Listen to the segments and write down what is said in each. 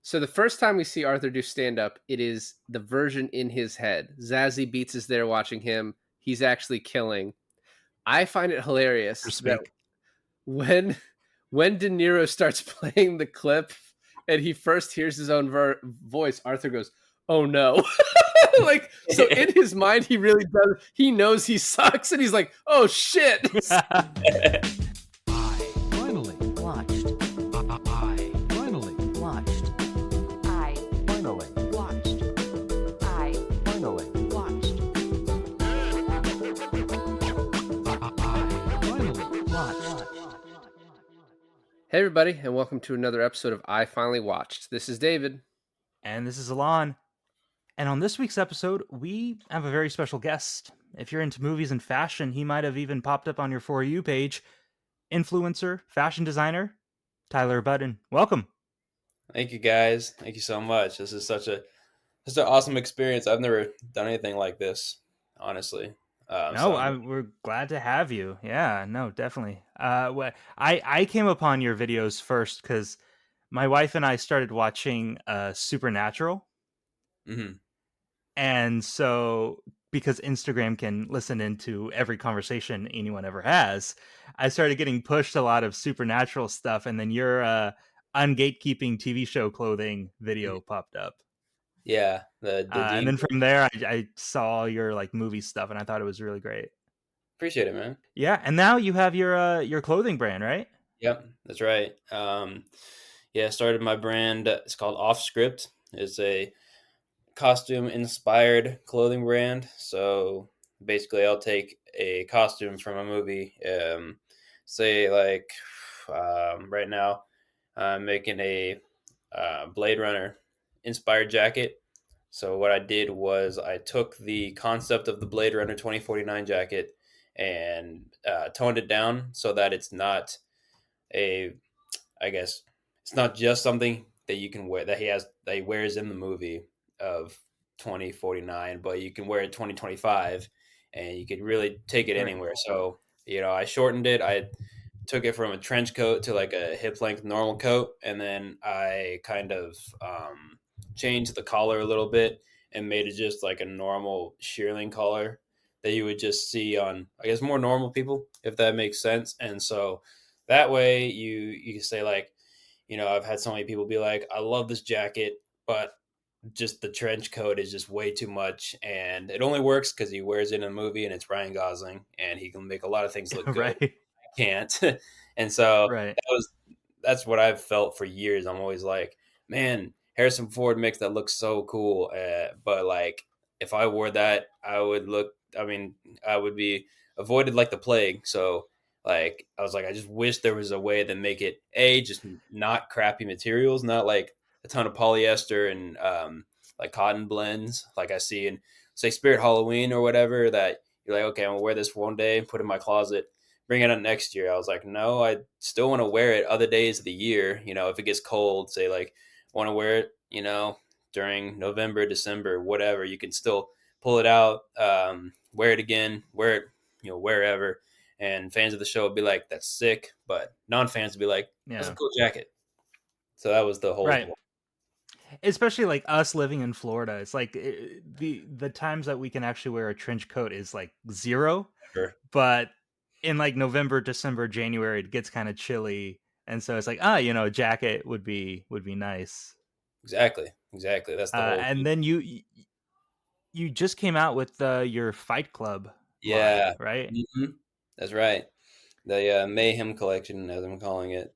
So the first time we see Arthur do stand up, it is the version in his head. Zazie Beetz is there watching him. He's actually killing. I find it Or hilarious that speak. when when De Niro starts playing the clip and he first hears his own voice, Arthur goes, "Oh no." Like, so in his mind he really does, he knows he sucks and he's like, "Oh shit." I finally watched. I finally watched. I finally watched. I finally watched. I finally watched. Hey everybody, and welcome to another episode of I Finally Watched. This is David. And this is Alon. And on this week's episode, we have a very special guest. If you're into movies and fashion, he might have even popped up on your For You page. Influencer, fashion designer, Tyler Budden. Welcome. Thank you, guys. Thank you so much. This is such an awesome experience. I've never done anything like this, honestly. We're glad to have you. Yeah, no, definitely. I came upon your videos first because my wife and I started watching Supernatural. Mhm. And so, because Instagram can listen into every conversation anyone ever has, I started getting pushed a lot of Supernatural stuff. And then your ungatekeeping TV show clothing video popped up. Yeah, the And Dean. then from there, I saw all your like movie stuff, and I thought it was really great. Appreciate it, man. Yeah, and now you have your clothing brand, right? Yep, that's right. I started my brand. It's called Off Script. It's a costume-inspired clothing brand. So basically, I'll take a costume from a movie. Say like right now, I'm making a Blade Runner inspired jacket. So what I did was I took the concept of the Blade Runner 2049 jacket and toned it down so that it's not a, I guess, it's not just something that you can wear that he wears in the movie of 2049, but you can wear it 2025 and you could really take it Right. anywhere. So, I shortened it. I took it from a trench coat to like a hip length normal coat, and then I kind of changed the collar a little bit and made it just like a normal shearling collar that you would just see on, I guess, more normal people, if that makes sense. And so that way you can say like, I've had so many people be like, I love this jacket, but just the trench coat is just way too much, and it only works because he wears it in a movie and it's Ryan Gosling and he can make a lot of things look good. Right. Can't. And so Right. that's what I've felt for years. I'm always like, man, Harrison Ford makes that look so cool. But like, if I wore that, I would look. I mean, I would be avoided like the plague. So like, I was like, I just wish there was a way to make it just not crappy materials, not like a ton of polyester and like cotton blends, like I see in say Spirit Halloween or whatever. That you're like, okay, I'm gonna wear this one day, put it in my closet, bring it up next year. I was like, no, I still want to wear it other days of the year. If it gets cold, say like want to wear it, during November, December, whatever, you can still pull it out, wear it again, wear it, wherever. And fans of the show would be like, that's sick. But non-fans would be like, that's a Yeah. cool jacket. So that was the whole. Right. Especially like us living in Florida, it's like the times that we can actually wear a trench coat is like zero. But in like November, December, January, it gets kind of chilly, and so it's like a jacket would be nice. Exactly. That's the whole And thing. then you just came out with your Fight Club line, Yeah. right? That's right. The Mayhem collection, as I'm calling it.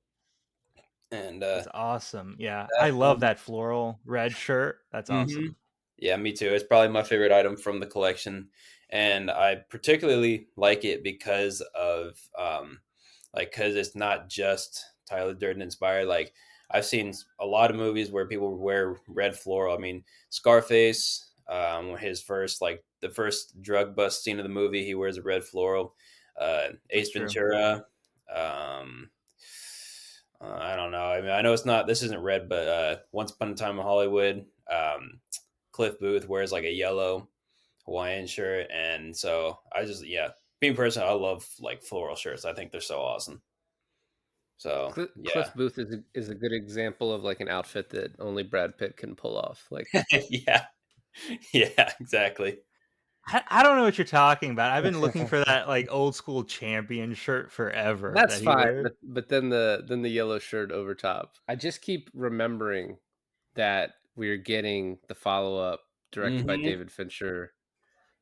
And That's awesome. Yeah, I that love one. that floral red shirt. That's Mhm. awesome. Yeah, me too. It's probably my favorite item from the collection, and I particularly like it because of like because it's not just Tyler Durden inspired. Like I've seen a lot of movies where people wear red floral. I mean, Scarface, his first like the first drug bust scene of the movie, he wears a red floral. That's Ace true. Ventura. Um, I don't know. I mean, I know it's not. This isn't red, but Once Upon a Time in Hollywood. Cliff Booth wears like a yellow Hawaiian shirt, and so I just being person, I love like floral shirts. I think they're so awesome. So Cliff yeah, Booth is a good example of like an outfit that only Brad Pitt can pull off. Like yeah, yeah, exactly. I don't know what you're talking about. I've been looking for that like old school champion shirt forever that's that he fine, wears. but then the yellow shirt over top. I just keep remembering that we're getting the follow up directed by Hmm. David Fincher.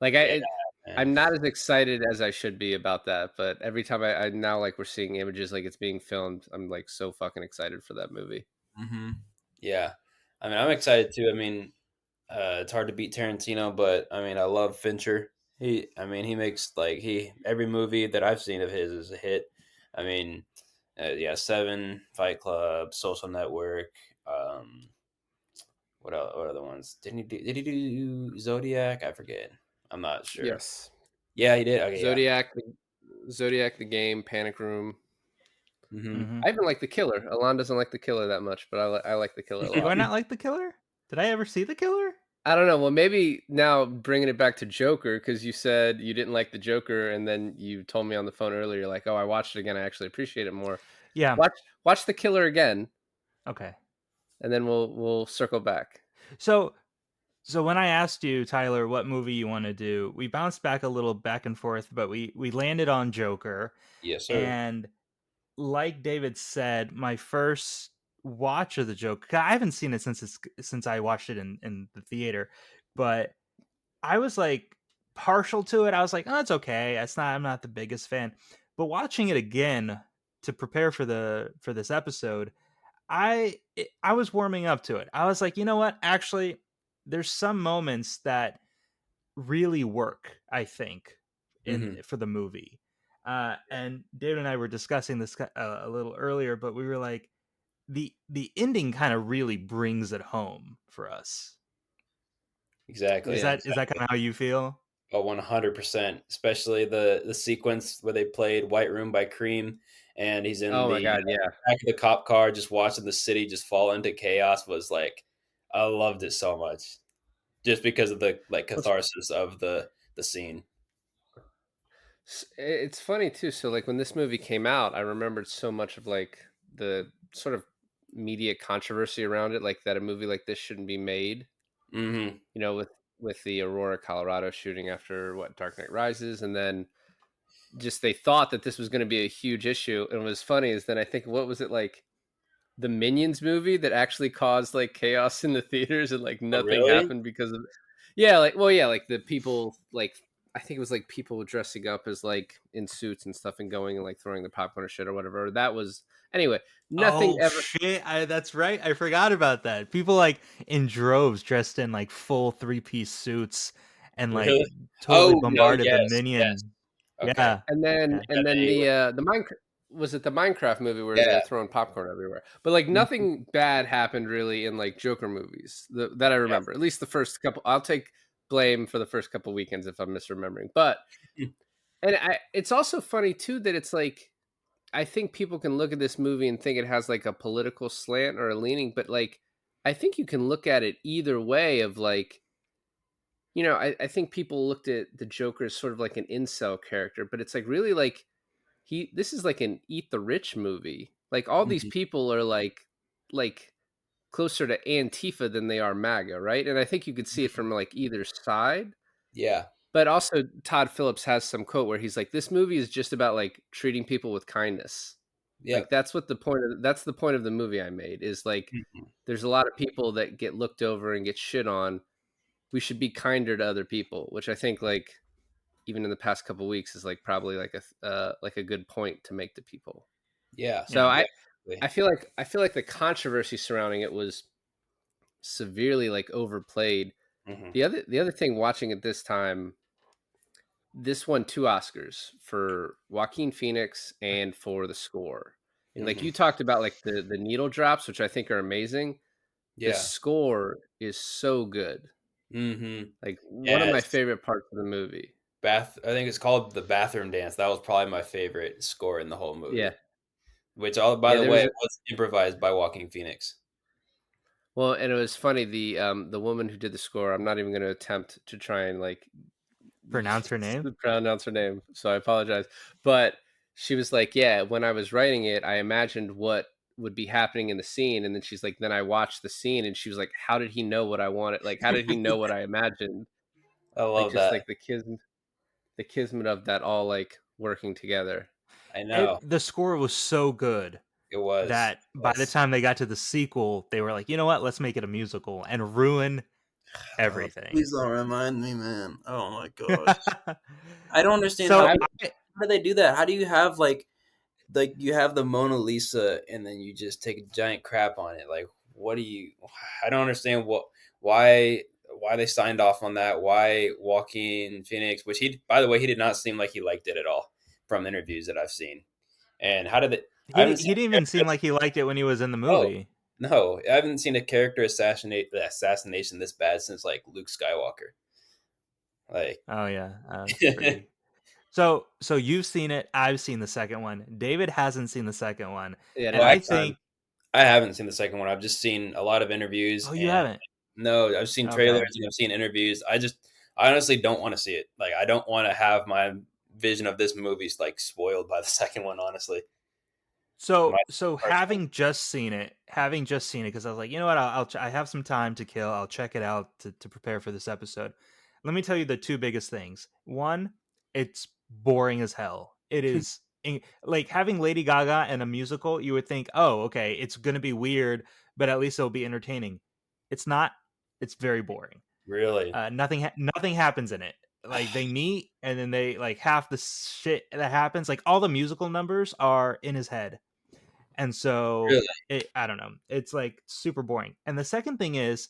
Like Yeah, man. I'm not as excited as I should be about that, but every time I now like we're seeing images like it's being filmed, I'm like so fucking excited for that movie. Hmm. Yeah, I mean, I'm excited too. I mean, it's hard to beat Tarantino, but I mean, I love Fincher. I mean, he makes like every movie that I've seen of his is a hit. I mean, yeah, Seven, Fight Club, Social Network. Um, what else? What other ones? Did he do Zodiac? I forget. I'm not sure. Yes. Yeah, he did. Okay, yeah. Zodiac, the game, Panic Room. Hmm. Hmm. I even like The Killer. Alon doesn't like The Killer that much, but I like The Killer a Do I lot. not like The Killer? Did I ever see The Killer? I don't know. Well, maybe now bringing it back to Joker, because you said you didn't like the Joker, and then you told me on the phone earlier, you're like, "Oh, I watched it again. I actually appreciate it more." Yeah. Watch The Killer again, Okay. and then we'll circle back. So when I asked you, Tyler, what movie you want to do, we bounced back a little back and forth, but we landed on Joker. Yes, sir. And like David said, my first watch of the Joker, 'cause I haven't seen it since I watched it in the theater, but I was like partial to it. I was like, oh, it's okay. I'm not the biggest fan. But watching it again to prepare for this episode, I was warming up to it. I was like, you know what? Actually, there's some moments that really work, I think, Hmm. for the movie. And David and I were discussing this a little earlier, but we were like, the ending kind of really brings it home for us. Oh Exactly. Is yeah. that kind of how you feel? Oh, 100%. Especially the sequence where they played White Room by Cream, and he's in Oh my the God, yeah. back of the cop car, just watching the city just fall into chaos. Was like, I loved it so much, just because of the like Well, catharsis of the scene. it's funny too. So like when this movie came out, I remembered so much of like the sort of media controversy around it, like that a movie like this shouldn't be made. Hmm. You know, with the Aurora, Colorado shooting after what Dark Knight Rises, and then just they thought that this was going to be a huge issue. And what was funny is then I think what was it like the Minions movie that actually caused like chaos in the theaters and like Oh, nothing really? happened because of yeah, like well yeah, like the people like I think it was like people dressing up as like in suits and stuff and going and like throwing the popcorn or shit or whatever. That was anyway, nothing Oh ever shit! That's right. I forgot about that. People like in droves dressed in like full 3-piece suits and like Really? totally Oh no! bombarded the Yes, yes. minion. Okay. Yeah. and Yeah. then They the Minecraft was it the Minecraft movie where they yeah. were throwing popcorn everywhere. But like Mhm. nothing bad happened really in like Joker movies that I remember. At least the first couple. I'll take blame for the first couple weekends if I'm misremembering. But it's also funny too that it's like I think people can look at this movie and think it has like a political slant or a leaning, but like I think you can look at it either way of like I think people looked at the Joker as sort of like an incel character, but it's like really like this is like an eat the rich movie. Like all these Mhm. people are like closer to Antifa than they are MAGA, right? And I think you could see it from like either side. Yeah. But also Todd Phillips has some quote where he's like, "This movie is just about like treating people with kindness." Like Yep. that's the point of the movie I made is like Mhm. there's a lot of people that get looked over and get shit on. We should be kinder to other people, which I think like even in the past couple weeks is like probably like a good point to make to people. Yeah. So Yeah. Definitely. I feel like the controversy surrounding it was severely like overplayed. Hmm. The other thing watching it this time, this won 2 Oscars for Joaquin Phoenix and for the score. And like Hmm. you talked about like the needle drops, which I think are amazing. The Yeah. score is so good. Hmm. Like one of my Yes. favorite parts of the movie. I think it's called the bathroom dance. That was probably my favorite score in the whole Yeah. movie. Which all by Yeah, the there way was was improvised by Walking Phoenix. well, and it was funny the woman who did the score. I'm not even going to attempt to try and like Pronounce her name. pronounce her name, so I apologize. But she was like, yeah, when I was writing it, I imagined what would be happening in the scene, and then she's like, then I watched the scene, and she was like, how did he know what I wanted? Like, how did he know what I imagined? I Like, love just that. like the kismet of that all like working together. I know The score was so good it was. that by the time they got to the sequel, they were like, you know what? Let's make it a musical and ruin everything. Please don't remind me, man. Oh my gosh. I don't understand So how do they do that? How do you have like you have the Mona Lisa and then you just take a giant crap on it? Like, what do you? I don't understand why they signed off on that. Why Joaquin Phoenix, which he, by the way, he did not seem like he liked it at all from interviews that I've seen. And how did it? I haven't he seen didn't even seem like he liked it when he was in the Oh, movie. no, I haven't seen a character assassination this bad since like Luke Skywalker. Like, Oh yeah, that's pretty. So you've seen it. I've seen the second one. David hasn't seen the second one, Yeah, and no, I think. I haven't seen the second one. I've just seen a lot of interviews. Oh, you and haven't? No, I've seen Okay. trailers and I've seen interviews. I honestly don't want to see it. Like, I don't want to have my vision of this movie like spoiled by the second one. Honestly, So having just seen it, because I was like, you know what, I have some time to kill. I'll check it out to prepare for this episode. Let me tell you the two biggest things. One, it's boring as hell. It is like having Lady Gaga in a musical. You would think, oh, okay, it's gonna be weird, but at least it'll be entertaining. It's not. It's very boring. really. Nothing happens in it. Like they meet and then they like half the shit that happens. Like all the musical numbers are in his head. And so Really? I don't know. It's like super boring. And the second thing is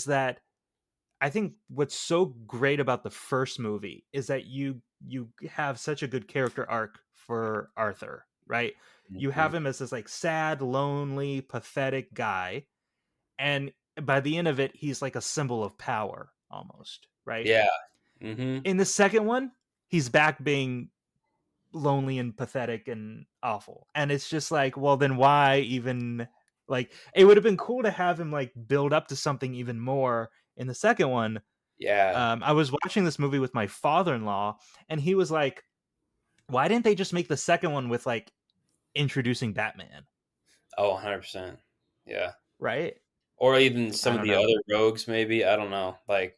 that I think what's so great about the first movie is that you have such a good character arc for Arthur, right? You have him as this like sad, lonely, pathetic guy. And by the end of it, he's like a symbol of power almost, right? Yeah. Mm-hmm. In the second one, he's back being lonely and pathetic and awful. And it's just like, well, then why even like it would have been cool to have him like build up to something even more in the second one. Yeah. I was watching this movie with my father-in-law and he was like, why didn't they just make the second one with like introducing Batman? Oh, 100%. Yeah. Right? Or even some of the know. other rogues, maybe. I don't know. Like,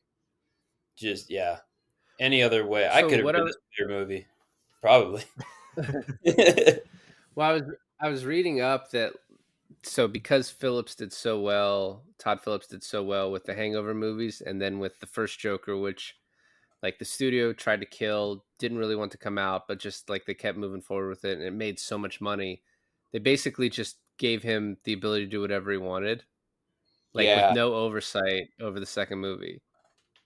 just, yeah. Any other way. I So could have what made this better movie. Probably. Well, I was reading up that so because Todd Phillips did so well with the Hangover movies, and then with the first Joker, which like the studio tried to kill, didn't really want to come out, but just like they kept moving forward with it, and it made so much money. They basically just gave him the ability to do whatever he wanted, like with Yeah. no oversight over the second movie.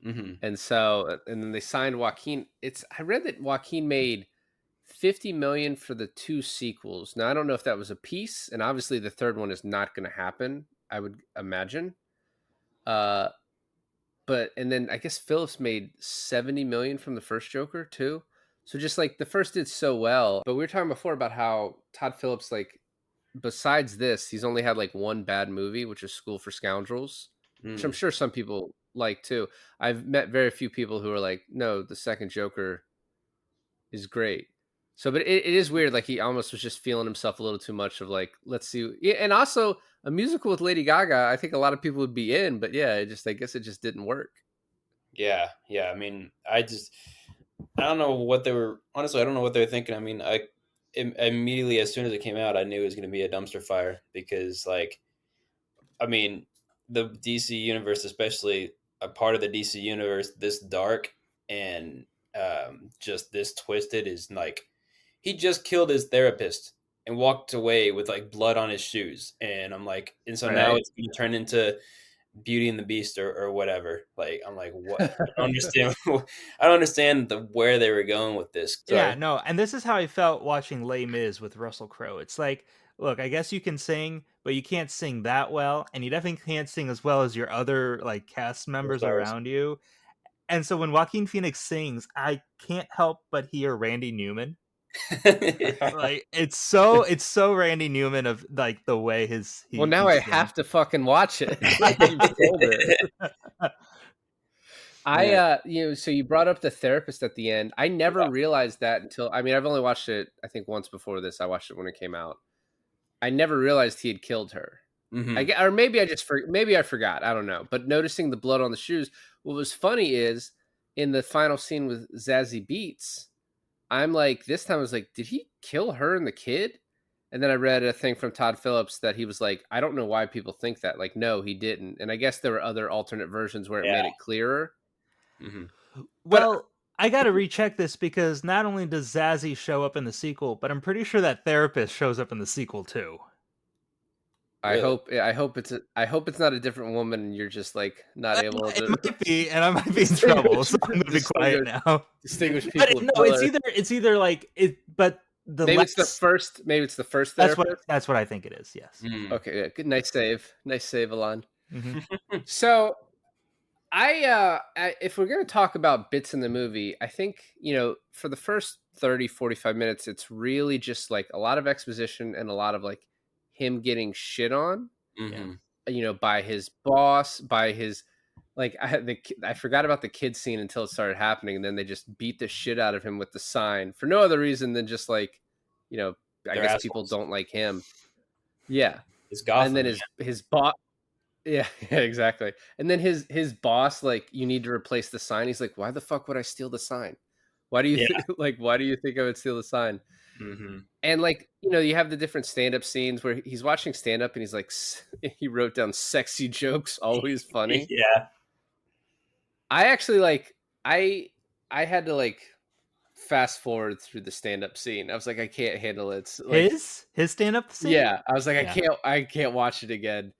Mm-hmm. And so, and then they signed Joaquin. I read that Joaquin made $50 million for the two sequels. Now I don't know if that was a piece, and obviously the third one is not going to happen, I would imagine. But and then I guess Phillips made 70 million from the first Joker too. So just like the first did so well, but we were talking before about how Todd Phillips, like besides this, he's only had like one bad movie, which is School for Scoundrels, which I'm sure some people like too. I've met very few people who are like, no, the second Joker is great. So, but it is weird. Like he almost was just feeling himself a little too much of like, let's see. Yeah, and also a musical with Lady Gaga, I think a lot of people would be in, but yeah, I guess it just didn't work. Yeah. Yeah. I mean, I don't know what they were, honestly, I don't know what they were thinking. I mean, immediately, as soon as it came out, I knew it was going to be a dumpster fire because like, I mean, the DC universe, especially a part of the DC universe, this dark and just this twisted is like, he just killed his therapist and walked away with like blood on his shoes. And I'm like, and so now it's going to turn into Beauty and the Beast or whatever. Like, I'm like, what? I don't understand. I don't understand where they were going with this. So, yeah, no. And this is how I felt watching Les Mis with Russell Crowe. It's like, look, I guess you can sing, but you can't sing that well. And you definitely can't sing as well as your other like cast members around you. And so when Joaquin Phoenix sings, I can't help but hear Randy Newman. Like it's so Randy Newman of like the way now I have to fucking watch it. So you brought up the therapist at the end. I never realized that until, I mean, I've only watched it, I think, once before this. I watched it when it came out. I never realized he had killed her. Or maybe maybe I forgot. I don't know. But noticing the blood on the shoes, what was funny is in the final scene with Zazie Beetz, I'm like, this time I was like, did he kill her and the kid? And then I read a thing from Todd Phillips that he was like, I don't know why people think that. Like, no, he didn't. And I guess there were other alternate versions where it made it clearer. Well, I got to recheck this because not only does Zazie show up in the sequel, but I'm pretty sure that therapist shows up in the sequel too. Really? I hope it's not a different woman and you're just like not able to. It might be, and I might be in trouble, so I'm gonna be quiet now. Distinguish people. But no, it's either like it, but maybe it's the first therapist. That's what I think it is. Yes. Okay, yeah, good. Nice save, Alon. So if we're going to talk about bits in the movie, I think, for the first 30, 45 minutes, it's really just like a lot of exposition and a lot of like him getting shit on, by his boss, by his, like, I forgot about the kid scene until it started happening. And then they just beat the shit out of him with the sign for no other reason than just like, I guess assholes. People don't like him. Yeah. It's Gotham, and then his boss. Yeah, exactly. And then his boss, like, you need to replace the sign. He's like, why the fuck would I steal the sign? Why do you why do you think I would steal the sign? And like, you have the different stand-up scenes where he's watching stand-up and he's like, he wrote down sexy jokes, always funny. Yeah. I actually I had to like fast forward through the stand-up scene. I was like, I can't handle it. It's like, his stand-up scene? Yeah. I was like, I can't watch it again.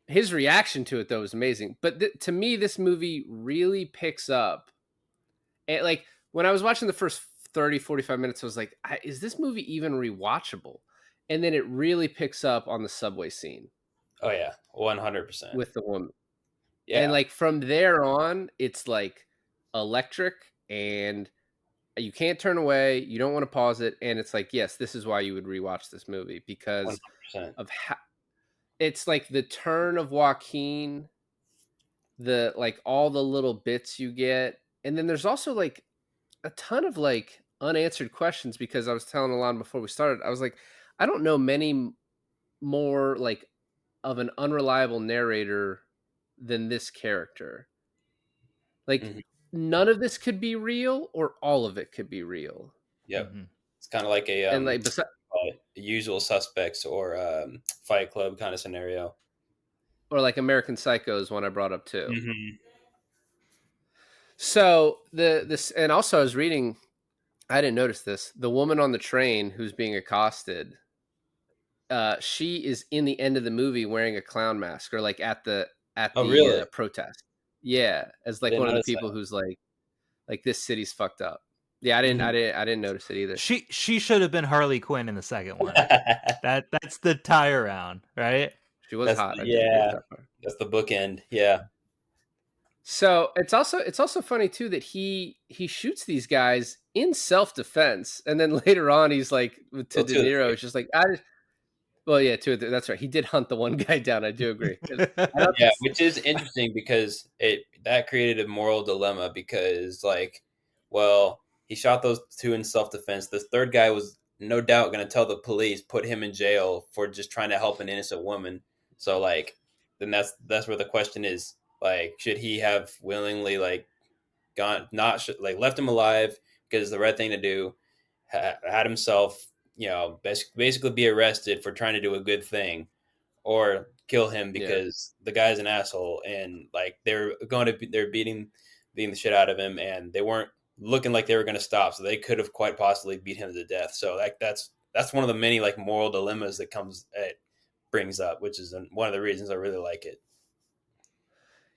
His reaction to it, though, was amazing. But to me, this movie really picks up. And like, when I was watching the first 30, 45 minutes, I was like, is this movie even rewatchable? And then it really picks up on the subway scene. Oh, yeah. 100%. With the woman. Yeah. And like, from there on, it's like electric and you can't turn away. You don't want to pause it. And it's like, yes, this is why you would rewatch this movie, because 100%. of how... It's like the turn of Joaquin, the like all the little bits you get. And then there's also like a ton of like unanswered questions, because I was telling Alon before we started, I was like, I don't know many more like of an unreliable narrator than this character. Like none of this could be real or all of it could be real. Yep. It's kind of like a Usual Suspects or Fight Club kind of scenario, or like American Psycho is one I brought up too. So this, and also I was reading, I didn't notice this, the woman on the train who's being accosted, she is in the end of the movie wearing a clown mask, or like at the really? Protest, as like one of the people who's like this city's fucked up. Yeah, I didn't notice it either. She should have been Harley Quinn in the second one. That's the tie around, right? She was hot. That's the bookend. Yeah. So it's also funny too that he shoots these guys in self-defense, and then later on he's like to De Niro, it's just like that's right. He did hunt the one guy down. I do agree. Yeah, which is interesting because that created a moral dilemma, because like, well, he shot those two in self-defense. This third guy was no doubt going to tell the police, put him in jail for just trying to help an innocent woman. So like, then that's where the question is, like, should he have willingly like left him alive because it's the right thing to do, had himself, basically be arrested for trying to do a good thing, or kill him because the guy's an asshole, and like they're beating the shit out of him, and they weren't looking like they were going to stop, so they could have quite possibly beat him to death. So like that's one of the many like moral dilemmas that it brings up, which is one of the reasons I really like it.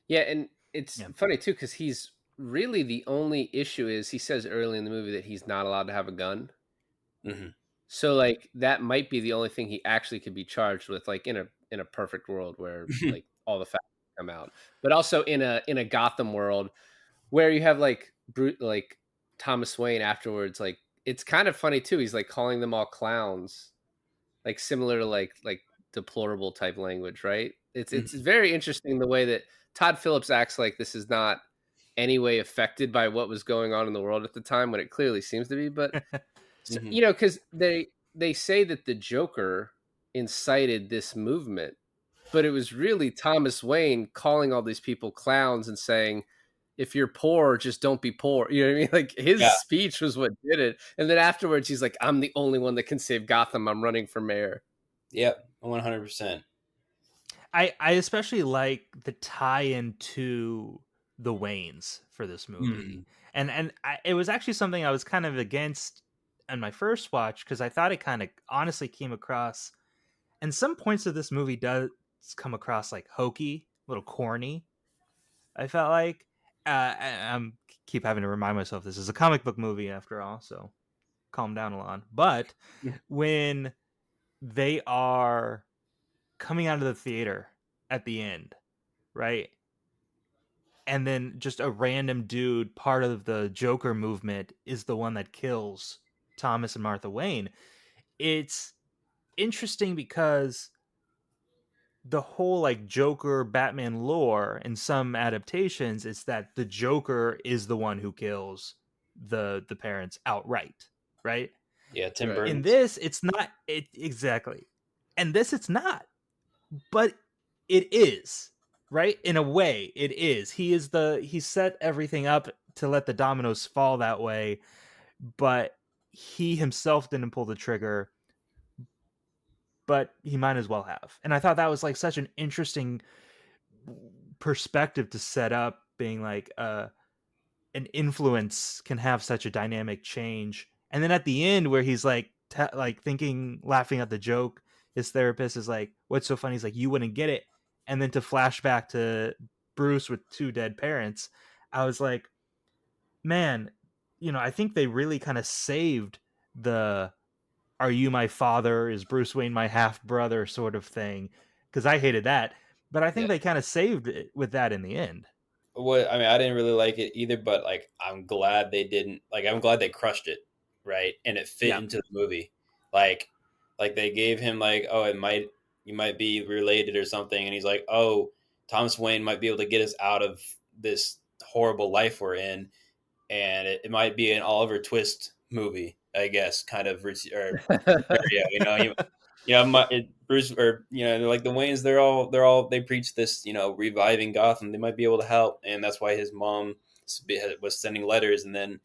Yeah, and it's funny too, because he's really, the only issue is he says early in the movie that he's not allowed to have a gun. So like that might be the only thing he actually could be charged with, like in a perfect world where like all the facts come out, but also in a Gotham world where you have like Thomas Wayne afterwards. Like it's kind of funny too. He's like calling them all clowns, like similar to like deplorable type language, right? It's very interesting the way that Todd Phillips acts like this is not any way affected by what was going on in the world at the time when it clearly seems to be. But so, Mhm. you know, because they say that the Joker incited this movement, but it was really Thomas Wayne calling all these people clowns and saying, if you're poor, just don't be poor. You know what I mean? Like his Yeah. speech was what did it. And then afterwards, he's like, I'm the only one that can save Gotham. I'm running for mayor. Yep. 100%. I especially like the tie-in to the Waynes for this movie, it was actually something I was kind of against on my first watch because I thought it kind of honestly came across, and some points of this movie does come across like hokey, a little corny. I felt like I'm keep having to remind myself this is a comic book movie after all, so calm down, Alon. But when they are coming out of the theater at the end, right? And then just a random dude, part of the Joker movement, is the one that kills Thomas and Martha Wayne. It's interesting because the whole like Joker Batman lore in some adaptations is that the Joker is the one who kills the parents outright, right? Yeah, Tim Right. Burton. In this, it's not it exactly. And this it's not. But it is, right? In a way, it is. He set everything up to let the dominoes fall that way, but he himself didn't pull the trigger, but he might as well have. And I thought that was like such an interesting perspective to set up, being like an influence can have such a dynamic change. And then at the end where he's like like thinking, laughing at the joke, his therapist is like, what's so funny? He's like, you wouldn't get it. And then to flash back to Bruce with 2 dead parents, I was like, man, I think they really kind of saved the are you my father, is Bruce Wayne my half brother sort of thing, because I hated that, but I think Yeah. they kind of saved it with that in the end. What I mean, I didn't really like it either, but like I'm glad they didn't. Like I'm glad they crushed it, right? And it fit Yeah. into the movie. Like they gave him like, oh, you might be related or something, and he's like, oh, Thomas Wayne might be able to get us out of this horrible life we're in, and it might be an Oliver Twist movie, I guess, kind of, or Bruce, or like the Waynes, they preach this, reviving Gotham. They might be able to help, and that's why his mom was sending letters, and then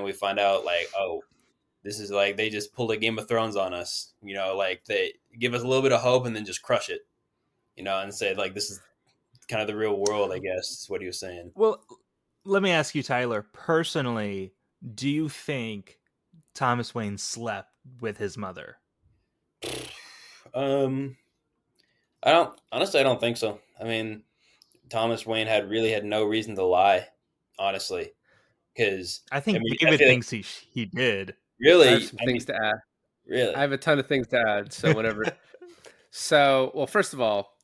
we find out like, oh, this is like they just pulled a Game of Thrones on us. Like they give us a little bit of hope and then just crush it, and say like this is kind of the real world, I guess, is what he was saying. Well, let me ask you, Tyler, personally, do you think Thomas Wayne slept with his mother? I don't think so. I mean, Thomas Wayne had no reason to lie, honestly, because I think I David feel thinks he did. really, I have some things to add. really, I have a ton of things to add. So whenever, well, first of all,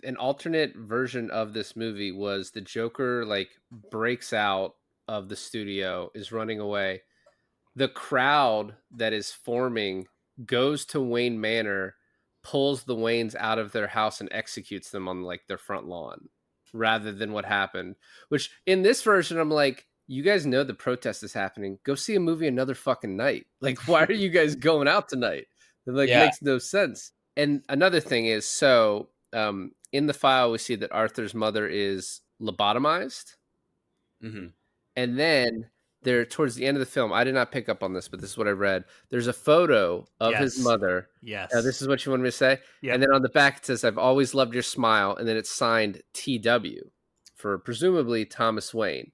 an alternate version of this movie was the Joker like breaks out of the studio, is running away. The crowd that is forming goes to Wayne Manor, pulls the Waynes out of their house and executes them on like their front lawn rather than what happened. Which in this version, I'm like, you guys know the protest is happening. Go see a movie another fucking night. Like, why are you guys going out tonight? It like Yeah. makes no sense. And another thing is, so in the file, we see that Arthur's mother is lobotomized. Mm-hmm. And then there, towards the end of the film, I did not pick up on this, but this is what I read. There's a photo of his Yes. mother. Yes. This is what you wanted me to say? Yep. And then on the back, it says, I've always loved your smile. And then it's signed TW for presumably Thomas Wayne.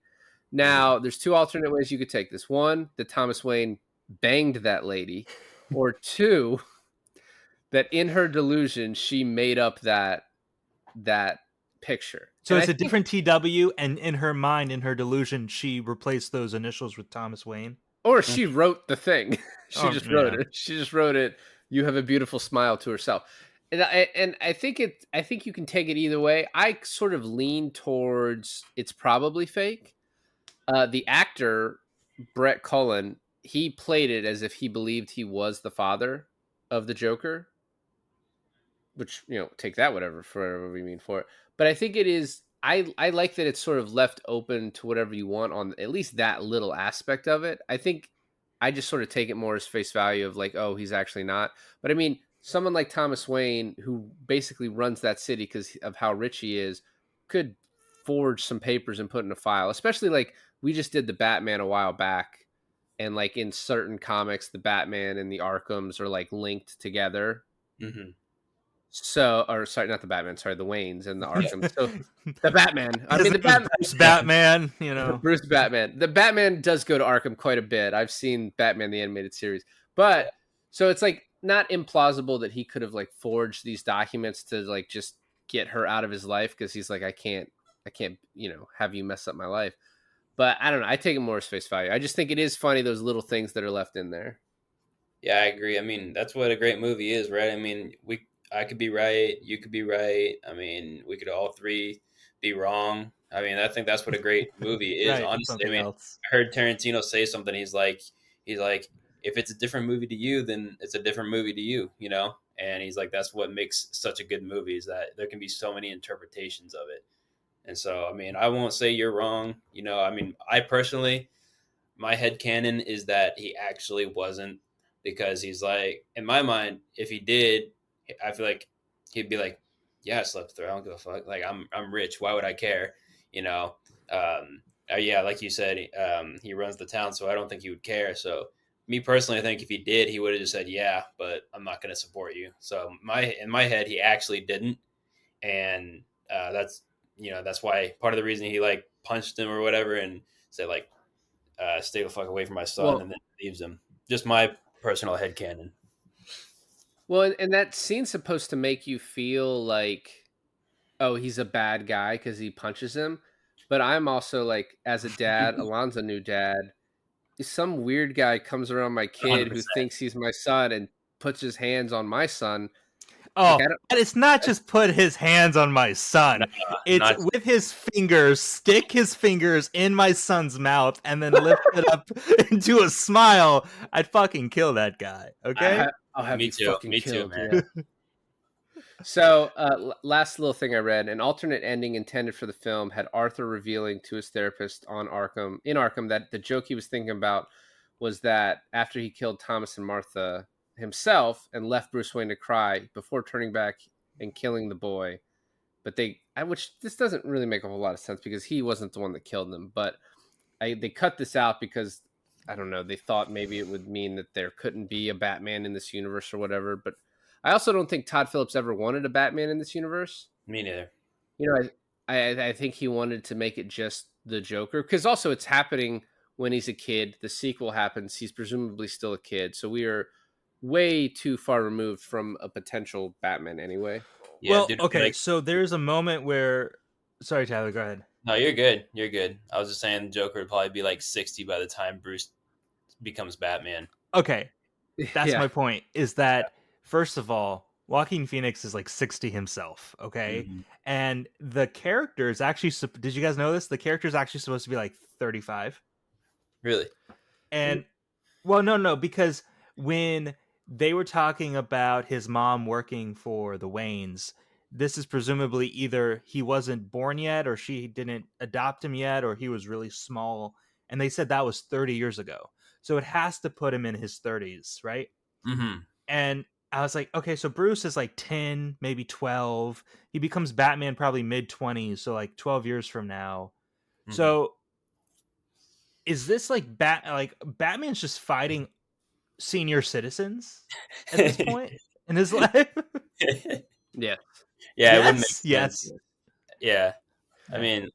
Now, there's 2 alternate ways you could take this. 1, that Thomas Wayne banged that lady. Or 2, that in her delusion, she made up that picture. So And it's I a different TW, and in her mind, in her delusion, she replaced those initials with Thomas Wayne. Or she wrote the thing. She Oh, just wrote yeah. it. She just wrote it. You have a beautiful smile to herself. And I think you can take it either way. I sort of lean towards it's probably fake. The actor Brett Cullen, he played it as if he believed he was the father of the Joker. Which, take that whatever we mean for it. But I think it is I like that it's sort of left open to whatever you want on at least that little aspect of it. I think I just sort of take it more as face value of like, oh, he's actually not. But I mean, someone like Thomas Wayne, who basically runs that city because of how rich he is, could forge some papers and put in a file. Especially like we just did the Batman a while back, and like in certain comics, the Batman and the Arkhams are like linked together. Mm-hmm. So, or sorry, not the Batman, sorry, the Waynes and the Arkham. So the Batman. I His mean, the name was Batman. Bruce Batman, you know. Bruce Batman. The Batman does go to Arkham quite a bit. I've seen Batman the animated series, but so it's like not implausible that he could have like forged these documents to like just get her out of his life because he's like, I can't, have you mess up my life. But I don't know. I take it more as face value. I just think it is funny those little things that are left in there. Yeah, I agree. I mean, that's what a great movie is, right? I mean, I could be right, you could be right. I mean, we could all three be wrong. I mean, I think that's what a great movie is, Right, honestly. I mean, else. I heard Tarantino say something. He's like, if it's a different movie to you, then it's a different movie to you, you know? And he's like, that's what makes such a good movie is that there can be so many interpretations of it. And so, I mean, I won't say you're wrong. You know, I mean, I personally, my headcanon is that he actually wasn't, because he's like, in my mind, if he did, I feel like he'd be like, yeah, I slept through. I don't give a fuck. Like, I'm rich. Why would I care? You know? Yeah, like you said, he runs the town, so I don't think he would care. So me personally, I think if he did, he would have just said, yeah, but I'm not going to support you. So in my head, he actually didn't. And that's why part of the reason he like punched him or whatever and said like, stay the fuck away from my son, and then leaves him. Just my personal headcanon. Well, and that scene's supposed to make you feel like, oh, he's a bad guy because he punches him. But I'm also like, as a dad, Alonzo new dad, some weird guy comes around my kid 100%. who thinks he's my son and puts his hands on my son. Oh, and it's not just put his hands on my son. It's with his fingers, stick his fingers in my son's mouth and then lift it up into a smile. I'd fucking kill that guy. Okay? I'll have you fucking killed, man. Yeah. So, last little thing I read, an alternate ending intended for the film had Arthur revealing to his therapist in Arkham that the joke he was thinking about was that after he killed Thomas and Martha himself and left Bruce Wayne to cry before turning back and killing the boy, which this doesn't really make a whole lot of sense because he wasn't the one that killed them, but they cut this out because I don't know, they thought maybe it would mean that there couldn't be a Batman in this universe or whatever, but I also don't think Todd Phillips ever wanted a Batman in this universe. Me neither. You know, I think he wanted to make it just the Joker because also it's happening when he's a kid. The sequel happens. He's presumably still a kid. So we are way too far removed from a potential Batman anyway. Yeah, well, dude, okay. So there's a moment where, sorry, Tyler, go ahead. No, you're good. You're good. I was just saying the Joker would probably be like 60 by the time Bruce becomes Batman. Okay. That's my point is that first of all, Joaquin Phoenix is like 60 himself, okay? Mm-hmm. And the character is actually, did you guys know this? The character is actually supposed to be like 35. Really? And, well, no, because when they were talking about his mom working for the Waynes, this is presumably either he wasn't born yet or she didn't adopt him yet or he was really small. And they said that was 30 years ago. So it has to put him in his 30s, right? Mm-hmm. And I was like, okay, so Bruce is like 10, maybe 12. He becomes Batman probably mid-20s, so like 12 years from now. Mm-hmm. So is this like Batman's just fighting senior citizens at this point in his life? Yeah. Yeah, it wouldn't make sense. Yes. Yeah. I mean,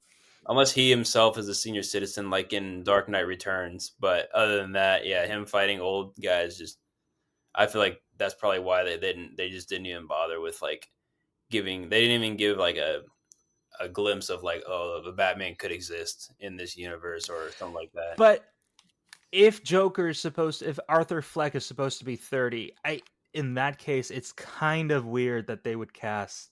unless he himself is a senior citizen like in Dark Knight Returns. But other than that, yeah, him fighting old guys just, I feel like that's probably why they just didn't even bother with like they didn't even give like a glimpse of like, oh, the Batman could exist in this universe or something like that. But if if Arthur Fleck is supposed to be 30, in that case, it's kind of weird that they would cast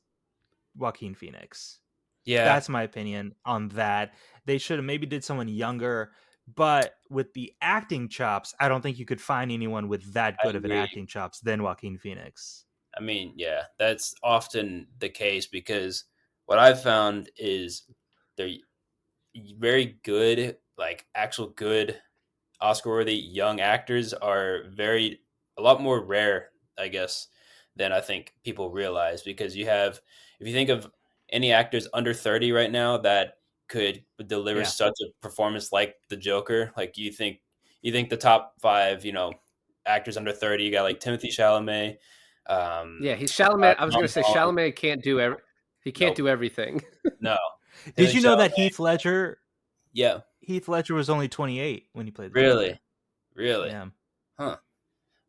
Joaquin Phoenix. Yeah. That's my opinion on that. They should have maybe did someone younger, but with the acting chops, I don't think you could find anyone with that good of an acting chops than Joaquin Phoenix. I mean, yeah, that's often the case because what I've found is they're very good, like actual good Oscar-worthy young actors are a lot more rare, I guess, than I think people realize. Because if you think of any actors under 30 right now that could deliver Yeah. such a performance like the Joker, like you think the top five, actors under 30, you got like Timothy Chalamet. Yeah, he's Chalamet. I was Tom gonna say Holland. Chalamet can't do he can't Nope, do everything. no. Did you Timothy know that Chalamet, yeah, Heath Ledger was only 28 when he played the really, Joker? really, Yeah. huh?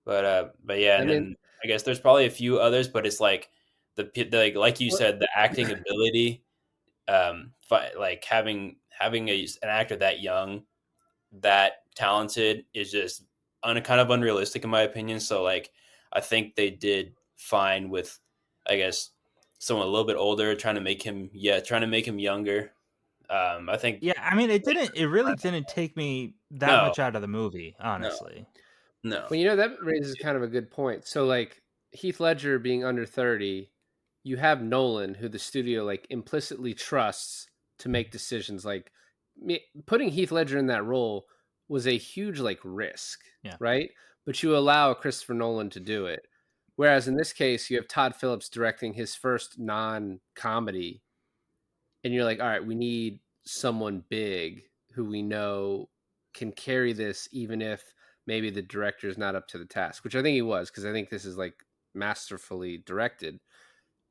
But yeah, I and mean, then I guess there's probably a few others, but it's like like you what- said, the acting ability, like having an actor that young, that talented is just kind of unrealistic in my opinion. So like, I think they did fine with, I guess, someone a little bit older, trying to make him younger. I think Yeah, I mean, it really didn't take me that no, much out of the movie, no, honestly. no, well, that raises kind of a good point. So, like Heath Ledger being under 30, you have Nolan, who the studio like implicitly trusts to make decisions. Like putting Heath Ledger in that role was a huge like risk, Yeah. right? But you allow Christopher Nolan to do it. Whereas in this case, you have Todd Phillips directing his first non-comedy, and you're like, all right, we need someone big who we know can carry this, even if maybe the director is not up to the task, which I think he was, because I think this is like masterfully directed.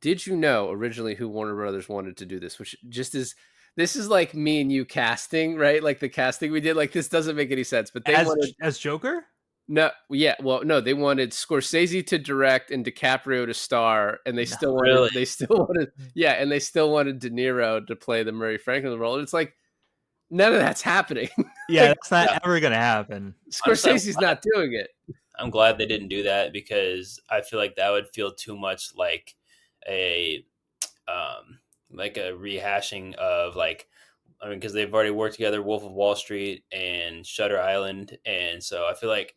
Did you know originally who Warner Brothers wanted to do this? Which just is, this is like me and you casting, right? Like the casting we did, like this doesn't make any sense, but they wanted, As Joker? no, yeah, well, no, they wanted Scorsese to direct and DiCaprio to star, and they No. still wanted, really, yeah, and they still wanted De Niro to play the Murray Franklin role. And it's like none of that's happening. Yeah, Like, that's not yeah. ever gonna happen. Honestly, Scorsese's not doing it. I'm glad they didn't do that because I feel like that would feel too much a like a rehashing of like, I mean, because they've already worked together, Wolf of Wall Street and Shutter Island, and so I feel like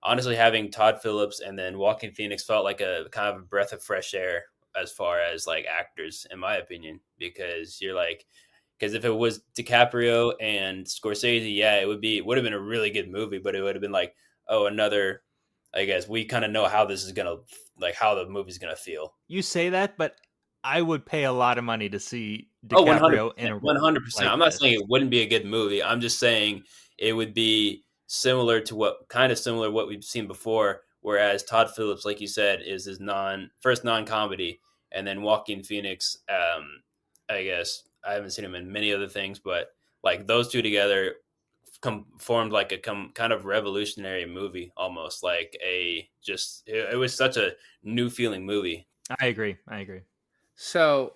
honestly having Todd Phillips and then Joaquin Phoenix felt like a kind of a breath of fresh air as far as like actors, in my opinion, because because if it was DiCaprio and Scorsese, yeah, would have been a really good movie, but it would have been like, oh, another. I guess we kind of know how this is gonna, like, how the movie's gonna feel. You say that, but I would pay a lot of money to see Oh, DiCaprio in a 100%. role 100%. like I'm not this. saying it wouldn't be a good movie. I'm just saying it would be similar to what we've seen before. Whereas Todd Phillips, like you said, is his first non-comedy, and then Joaquin Phoenix. I guess I haven't seen him in many other things, but like those two together formed like a kind of revolutionary movie, almost like it was such a new feeling movie. I agree. So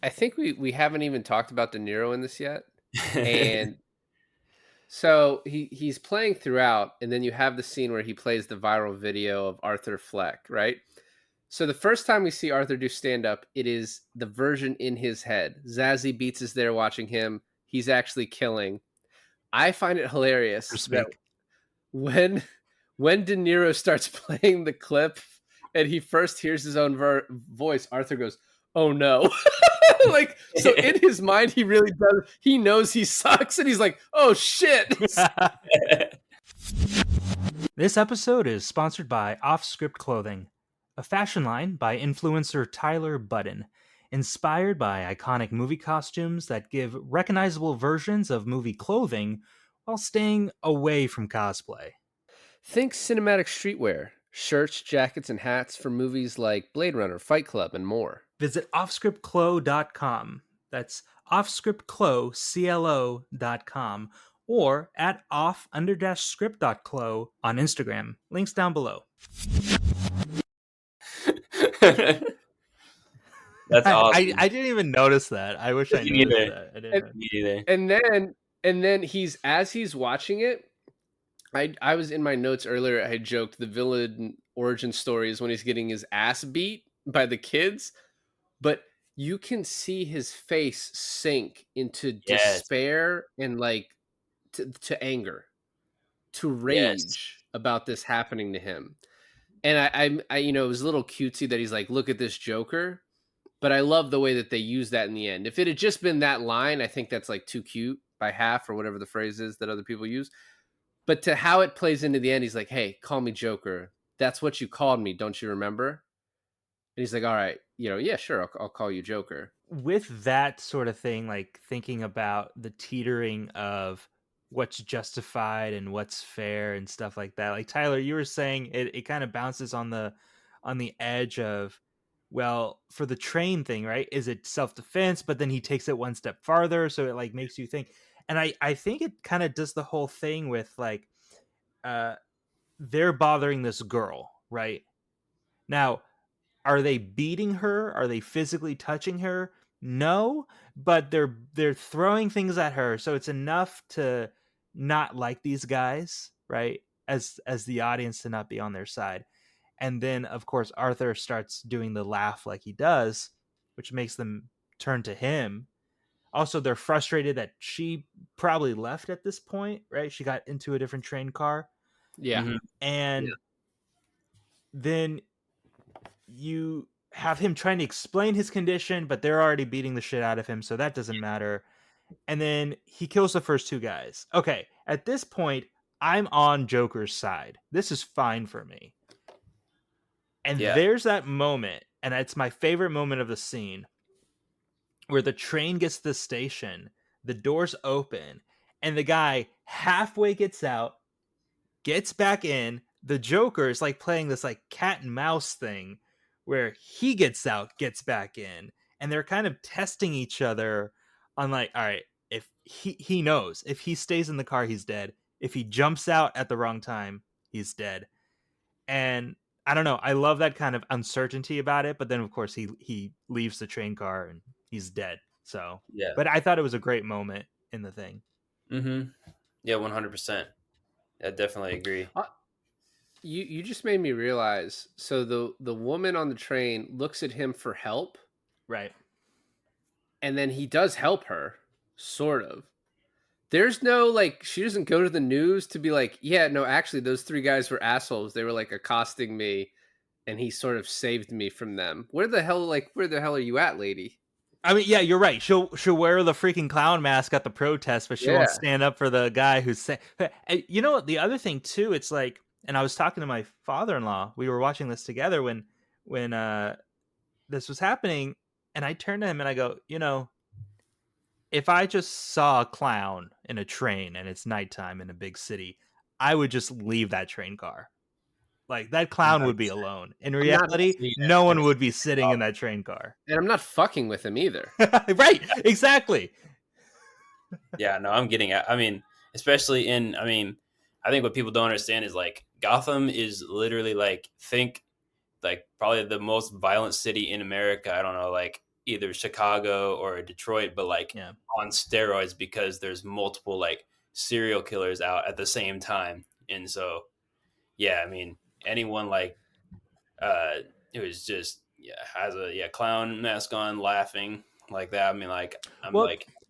I think we haven't even talked about De Niro in this yet. And so he's playing throughout, and then you have the scene where he plays the viral video of Arthur Fleck, right? So the first time we see Arthur do stand-up, it is the version in his head. Zazie Beetz is there watching him. He's actually killing. I find it hilarious that when De Niro starts playing the clip and he first hears his own voice, Arthur goes, "Oh no!" Like, so in his mind, he really does. He knows he sucks, and he's like, "Oh shit!" This episode is sponsored by Off Script Clothing, a fashion line by influencer Tyler Budden, inspired by iconic movie costumes that give recognizable versions of movie clothing while staying away from cosplay. Think cinematic streetwear, shirts, jackets, and hats for movies like Blade Runner, Fight Club, and more. Visit offscriptclo.com. That's offscriptclo.com or at off_script.clo on Instagram. Links down below. That's awesome. I didn't even notice that. I wish I Me noticed neither. that. I didn't. Me either. And then he's watching it. I was in my notes earlier. I had joked the villain origin story is when he's getting his ass beat by the kids, but you can see his face sink into despair and like to anger, to rage about this happening to him. And I it was a little cutesy that he's like, look at this Joker, but I love the way that they use that in the end. If it had just been that line, I think that's like too cute by half or whatever the phrase is that other people use. But to how it plays into the end, he's like, "Hey, call me Joker. That's what you called me, don't you remember?" And he's like, "All right, yeah, sure, I'll call you Joker." With that sort of thing, like thinking about the teetering of what's justified and what's fair and stuff like that. Like Tyler, you were saying it kind of bounces on the edge of, well, for the train thing, right? Is it self-defense? But then he takes it one step farther, so it like makes you think. And I think it kind of does the whole thing with like they're bothering this girl, right? Now, are they beating her? Are they physically touching her? No, but they're throwing things at her, so it's enough to not like these guys, right? As the audience to not be on their side. And then of course Arthur starts doing the laugh like he does, which makes them turn to him. Also, they're frustrated that she probably left at this point, right? She got into a different train car. Yeah. Mhm. And then you have him trying to explain his condition, but they're already beating the shit out of him, so that doesn't matter. And then he kills the first two guys. Okay, at this point, I'm on Joker's side. This is fine for me. And Yeah. there's that moment, and it's my favorite moment of the scene, where the train gets to the station, the doors open, and the guy halfway gets out, gets back in. The Joker is like playing this like cat and mouse thing where he gets out, gets back in, and they're kind of testing each other on like, all right, if he knows if he stays in the car, he's dead. If he jumps out at the wrong time, he's dead. And I don't know, I love that kind of uncertainty about it, but then of course he leaves the train car and he's dead. So Yeah. but I thought it was a great moment in the thing. Mm-hmm. Yeah, 100%. I definitely agree. You just made me realize. So the woman on the train looks at him for help, Right. and then he does help her, sort of. There's no like, she doesn't go to the news to be like, yeah, no, actually, those three guys were assholes. They were like accosting me, and he sort of saved me from them. Where the hell are you at, lady? I mean, yeah, you're right. She'll wear the freaking clown mask at the protest, but she won't stand up for the guy who's saying. You know what? The other thing too, it's like, and I was talking to my father-in-law. We were watching this together when this was happening, and I turned to him and I go, if I just saw a clown in a train and it's nighttime in a big city, I would just leave that train car. Like that clown would be alone. In reality, no one would be sitting in that train car. And I'm not fucking with him either. Right, exactly. Yeah, no, I'm getting at. I mean, especially I think what people don't understand is like Gotham is literally like probably the most violent city in America. I don't know, like either Chicago or Detroit, but like on steroids because there's multiple like serial killers out at the same time. And so, yeah, I mean, anyone like it was just has a clown mask on laughing like that. I mean, like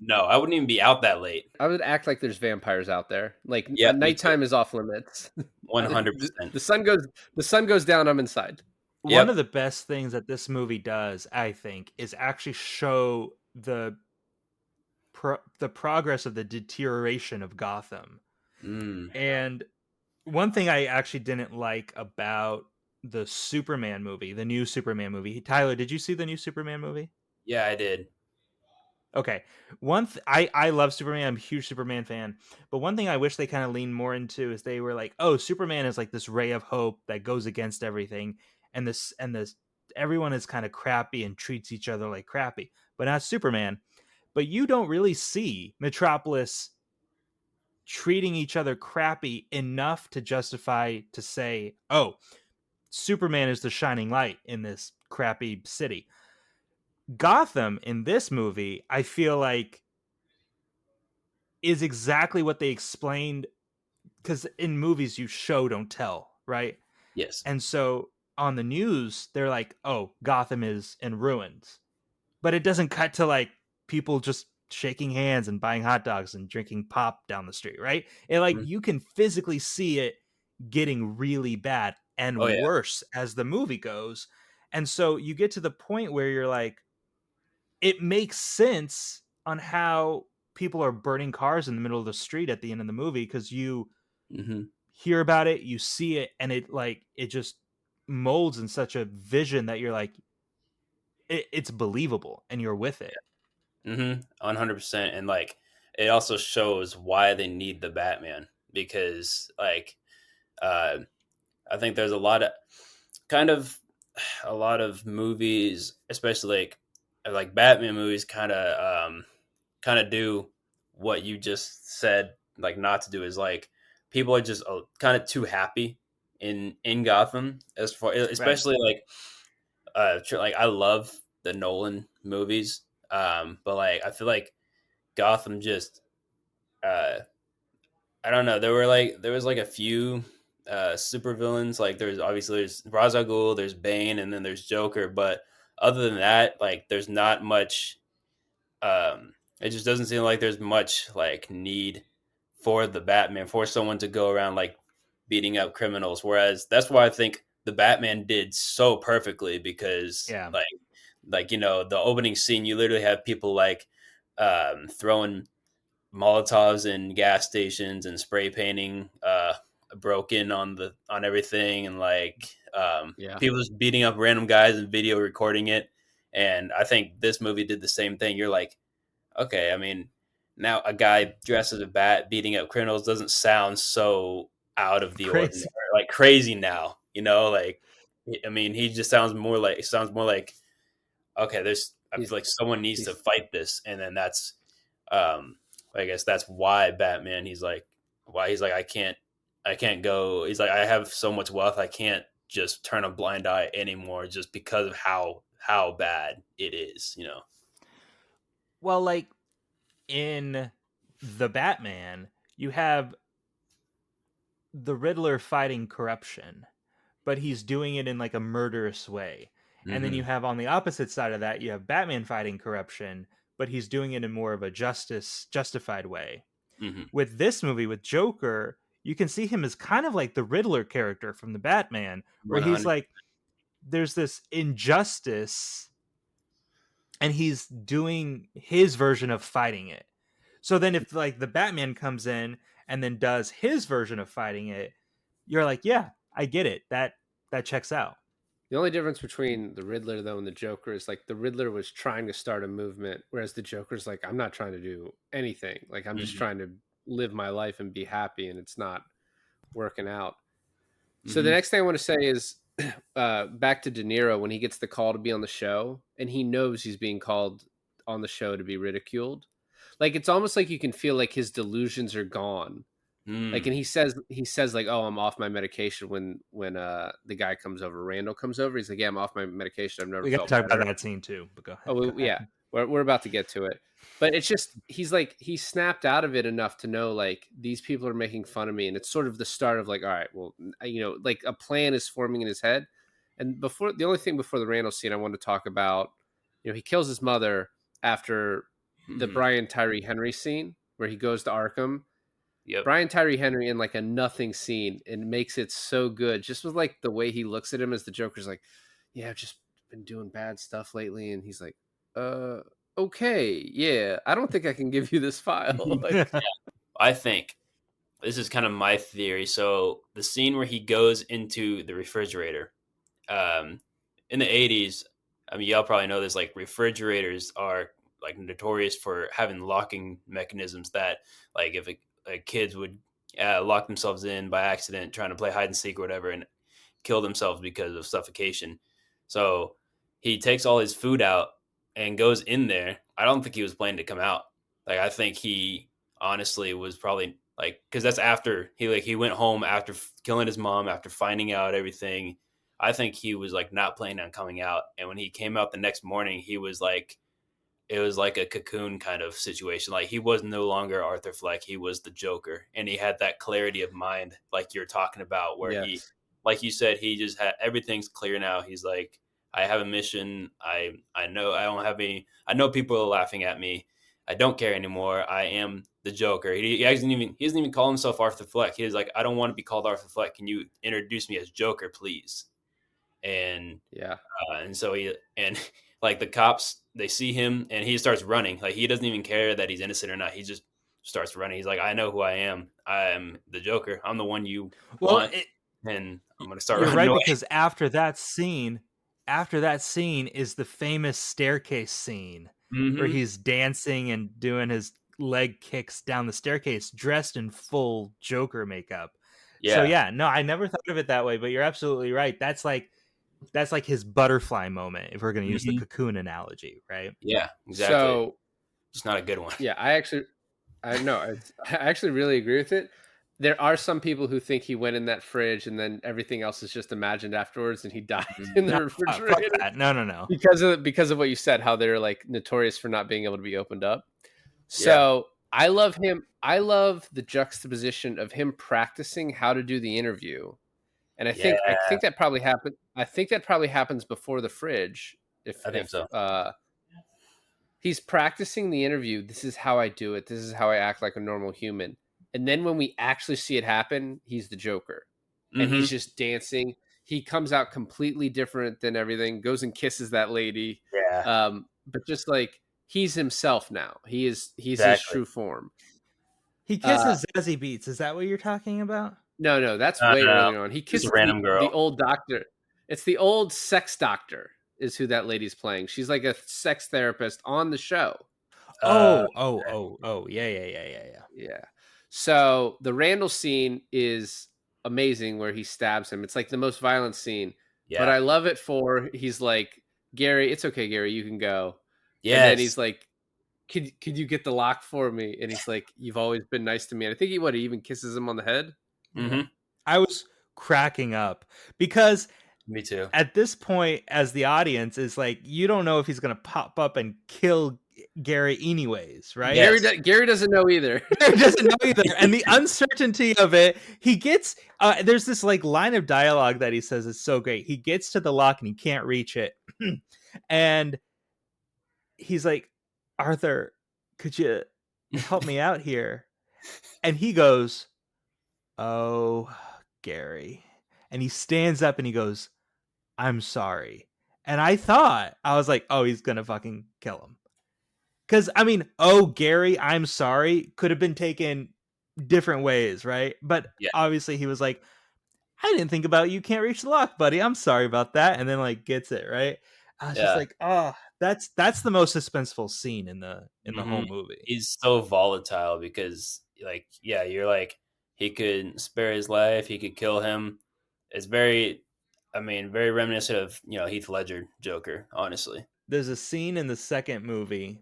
no, I wouldn't even be out that late. I would act like there's vampires out there. Like nighttime is off limits. 100%. The sun goes down, I'm inside. One of the best things that this movie does, I think, is actually show the progress of the deterioration of Gotham. And one thing I actually didn't like about the Superman movie, the new Superman movie. Tyler, did you see the new Superman movie? Yeah, I did. Okay. I love Superman. I'm a huge Superman fan. But one thing I wish they kind of leaned more into is they were like, oh, Superman is like this ray of hope that goes against everything. And this everyone is kind of crappy and treats each other like crappy. But not Superman. But you don't really see Metropolis treating each other crappy enough to justify to say, oh, Superman is the shining light in this crappy city. Gotham in this movie, I feel like, is exactly what they explained, because in movies you show don't tell, right? Yes. And so on the news they're like, oh, Gotham is in ruins, but it doesn't cut to like people just shaking hands and buying hot dogs and drinking pop down the street, right? And like you can physically see it getting really bad and worse as the movie goes. And so you get to the point where you're like, it makes sense on how people are burning cars in the middle of the street at the end of the movie, because you Mm-hmm. hear about it, you see it, and it just molds in such a vision that you're like, it's believable, and you're with it. Mm-hmm. 100%. And like, it also shows why they need the Batman, because like, uh, I think there's kind of a lot of movies, especially like Batman movies, kind of do what you just said, like not to do, is like people are just kind of too happy in Gotham, as far, especially like like I love the Nolan movies, but like I feel like Gotham just uh I don't know. There was like a few super villains. Like there's Ra's al Ghul, there's Bane, and then there's Joker. But other than that, like there's not much. It just doesn't seem like there's much like need for the Batman, for someone to go around like beating up criminals. Whereas that's why I think the Batman did so perfectly, because Yeah. like you know, the opening scene, you literally have people like throwing Molotovs in gas stations and spray painting broken on everything, and like Yeah. people just beating up random guys and video recording it. And I think this movie did the same thing. You're like, okay, I mean, now a guy dressed as a bat beating up criminals doesn't sound so out of the Crazy. ordinary, like crazy now, you know, like I mean, he just sounds more like, okay, I feel like someone needs to fight this. And then that's I guess that's why Batman, he's like, I can't go. He's like, I have so much wealth, I can't just turn a blind eye anymore, just because of how bad it is, you know. Well, like in the Batman, you have the Riddler fighting corruption, but he's doing it in like a murderous way. And then you have on the opposite side of that, you have Batman fighting corruption, but he's doing it in more of a justified way. Mm-hmm. With this movie, with Joker, you can see him as kind of like the Riddler character from the Batman, where he's 100%. like, there's this injustice, and he's doing his version of fighting it. So then if like the Batman comes in and then does his version of fighting it, you're like, yeah, I get it. That checks out. The only difference between the Riddler though and the Joker is like the Riddler was trying to start a movement, whereas the Joker's like, I'm not trying to do anything. Like I'm just trying to live my life and be happy, and it's not working out. So the next thing I want to say is back to De Niro when he gets the call to be on the show, and he knows he's being called on the show to be ridiculed. Like it's almost like you can feel like his delusions are gone. Like, and he says like, oh, I'm off my medication when the guy comes over, Randall comes over. He's like, yeah, I'm off my medication. I've never We got to felt talk better. about that scene too. But go ahead. Oh, yeah, we're about to get to it. But it's just he snapped out of it enough to know like these people are making fun of me, and it's sort of the start of like, all right, well, you know, like a plan is forming in his head. And the only thing before the Randall scene I want to talk about, you know, he kills his mother after the Brian Tyree Henry scene where he goes to Arkham. Yep. Brian Tyree Henry in like a nothing scene, and makes it so good. Just with like the way he looks at him as the Joker's like, yeah, I've just been doing bad stuff lately. And he's like, okay, yeah, I don't think I can give you this file. Like, I think this is kind of my theory. So the scene where he goes into the refrigerator, in the 80s, I mean, y'all probably know this, like refrigerators are like notorious for having locking mechanisms that like if kids would lock themselves in by accident trying to play hide and seek or whatever and kill themselves because of suffocation. So he takes all his food out and goes in there. I don't think he was planning to come out. Like I think he honestly was probably like, because that's after he went home after killing his mom, after finding out everything. I think he was like not planning on coming out. And when he came out the next morning, he was like, it was like a cocoon kind of situation. Like he was no longer Arthur Fleck. He was the Joker. And he had that clarity of mind, like you're talking about, where he, like you said, he just had, everything's clear now. He's like, I have a mission. I know I don't have any, I know people are laughing at me. I don't care anymore. I am the Joker. He doesn't even call himself Arthur Fleck. He's like, I don't want to be called Arthur Fleck. Can you introduce me as Joker, please? And and so he, and like the cops, they see him and he starts running. Like he doesn't even care that he's innocent or not. He just starts running. He's like, I know who I am. I am the Joker. I'm the one you want, and I'm gonna start You're running right, away. because after that scene is the famous staircase scene where he's dancing and doing his leg kicks down the staircase dressed in full Joker makeup. Yeah. So yeah, no, I never thought of it that way, but you're absolutely right. That's like his butterfly moment, if we're going to use the cocoon analogy, right? Yeah, exactly. So it's not a good one. Yeah, I actually really agree with it. There are some people who think he went in that fridge and then everything else is just imagined afterwards, and he died in the refrigerator. No. Because of what you said, how they're like notorious for not being able to be opened up. So I love him. I love the juxtaposition of him practicing how to do the interview, and I think that probably happened. I think that probably happens before the fridge. I think so. He's practicing the interview. This is how I do it. This is how I act like a normal human. And then when we actually see it happen, he's the Joker. And he's just dancing. He comes out completely different than everything, goes and kisses that lady. Yeah. But just like he's himself now. He's his true form. He kisses Zazie Beetz. Is that what you're talking about? No, that's way earlier on. He kisses a random girl. The old doctor. It's the old sex doctor is who that lady's playing. She's like a sex therapist on the show. Yeah. So the Randall scene is amazing where he stabs him. It's like the most violent scene. Yeah. But I love it for he's like, Gary, it's okay, Gary, you can go. Yeah. And then he's like, could you get the lock for me? And he's like, you've always been nice to me. And I think he even kisses him on the head. I was cracking up because me too. At this point, as the audience, is like, you don't know if he's going to pop up and kill Gary anyways, right? Yes. Gary doesn't know either. Gary doesn't know either. And the uncertainty of it, he gets, there's this like line of dialogue that he says is so great. He gets to the lock and he can't reach it. And he's like, Arthur, could you help me out here? And he goes, oh, Gary. And he stands up and he goes, I'm sorry. And I was like, oh, he's going to fucking kill him. Because, I mean, oh, Gary, I'm sorry could have been taken different ways, right? But obviously he was like, I didn't think about you can't reach the lock, buddy. I'm sorry about that. And then like gets it, right? I was just like, oh, that's the most suspenseful scene in the whole movie. He's so volatile because like, you're like, he could spare his life. He could kill him. It's very reminiscent of, Heath Ledger Joker, honestly. There's a scene in the second movie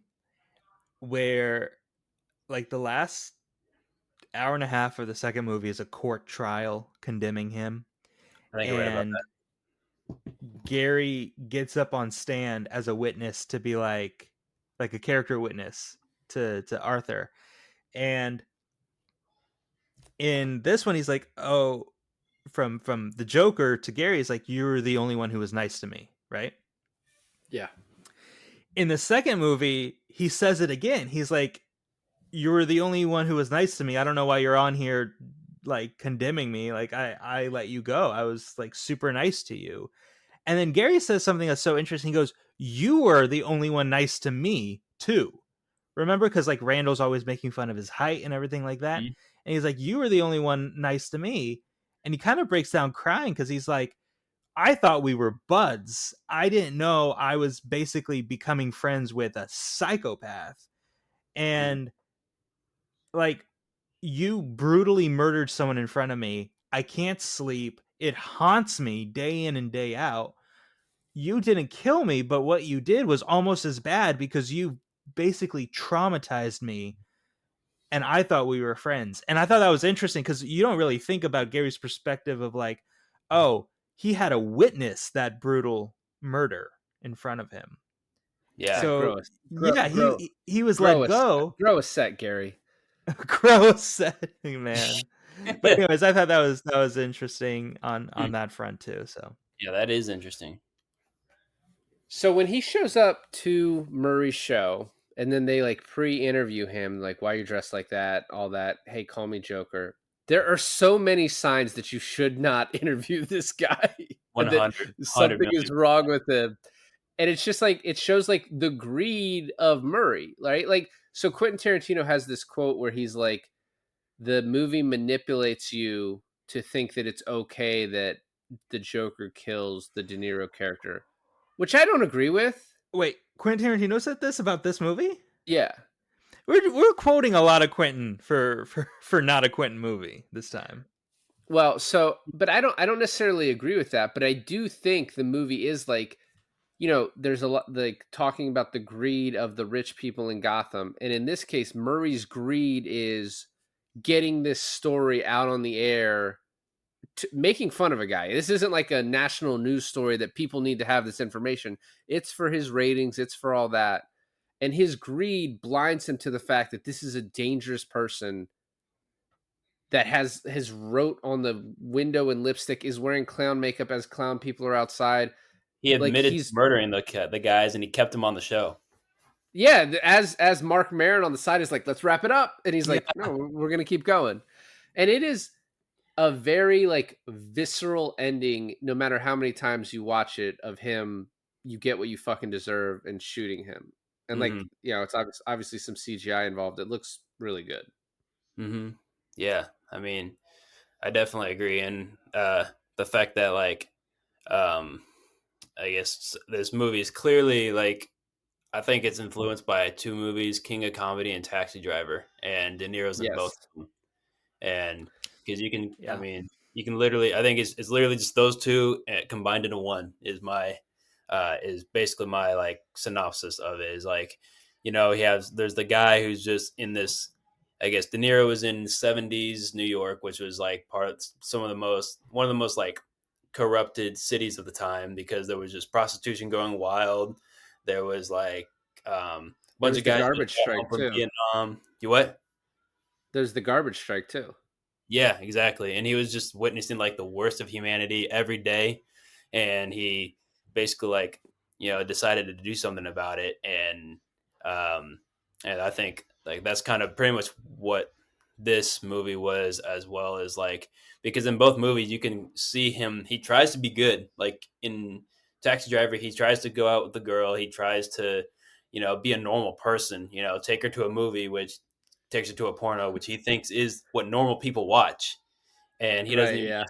where like the last hour and a half of the second movie is a court trial condemning him. I think I read about that. Gary gets up on stand as a witness to be like a character witness to Arthur. And in this one, he's like, oh, from the Joker to Gary, is like, you were the only one who was nice to me, right? Yeah. In the second movie, he says it again. He's like, you were the only one who was nice to me. I don't know why you're on here like condemning me. Like I let you go. I was like super nice to you. And then Gary says something that's so interesting. He goes, you were the only one nice to me too. Remember? Because like Randall's always making fun of his height and everything like that. Mm-hmm. And he's like, you were the only one nice to me. And he kind of breaks down crying because he's like, I thought we were buds. I didn't know I was basically becoming friends with a psychopath. And like, you brutally murdered someone in front of me. I can't sleep. It haunts me day in and day out. You didn't kill me, but what you did was almost as bad because you basically traumatized me. And I thought we were friends. And I thought that was interesting because you don't really think about Gary's perspective of like, oh, he had to witness that brutal murder in front of him. Yeah. So, he was let go. Grow a set, Gary. Grow a set, man. But anyways, I thought that was interesting on that front too. So yeah, that is interesting. So when he shows up to Murray's show, and then they like pre-interview him, like, why you're dressed like that, all that. Hey, call me Joker. There are so many signs that you should not interview this guy. 100. Something is wrong with him. And it's just like it shows like the greed of Murray, right? Like, so Quentin Tarantino has this quote where he's like, the movie manipulates you to think that it's okay that the Joker kills the De Niro character, which I don't agree with. Wait, Quentin Tarantino said this about this movie? Yeah. We're quoting a lot of Quentin for not a Quentin movie this time. Well, so, but I don't necessarily agree with that, but I do think the movie is like, you know, there's a lot like talking about the greed of the rich people in Gotham, and in this case, Murray's greed is getting this story out on the air, making fun of a guy. This isn't like a national news story that people need to have this information. It's for his ratings. It's for all that. And his greed blinds him to the fact that this is a dangerous person that has wrote on the window in lipstick, is wearing clown makeup as clown people are outside. He Like, admitted he's to murdering the guys, and he kept them on the show. Yeah, as Mark Maron on the side is like, let's wrap it up, and he's like, no, we're gonna keep going. And it is a very like visceral ending, no matter how many times you watch it, of him, you get what you fucking deserve, and shooting him. And like, you know, it's obviously some CGI involved. It looks really good. Yeah, I mean, I definitely agree. And the fact that like, I guess this movie is clearly like, I think it's influenced by two movies, King of Comedy and Taxi Driver, and De Niro's in both of them. And because you can, I mean, you can literally, I think it's literally just those two combined into one is basically my like synopsis of it. Is like, you know, there's the guy who's just in this, I guess De Niro was in 70s New York, which was like one of the most like corrupted cities of the time, because there was just prostitution going wild. There was like a bunch of guys garbage strike from too. Vietnam. You what? There's the garbage strike too. Yeah, exactly. And he was just witnessing like the worst of humanity every day, and he basically like, you know, decided to do something about it. And I think like that's kind of pretty much what this movie was, as well as like, because in both movies you can see him, he tries to be good. Like in Taxi Driver, he tries to go out with the girl, he tries to, you know, be a normal person, you know, take her to a movie, which takes her to a porno, which he thinks is what normal people watch. And he doesn't even,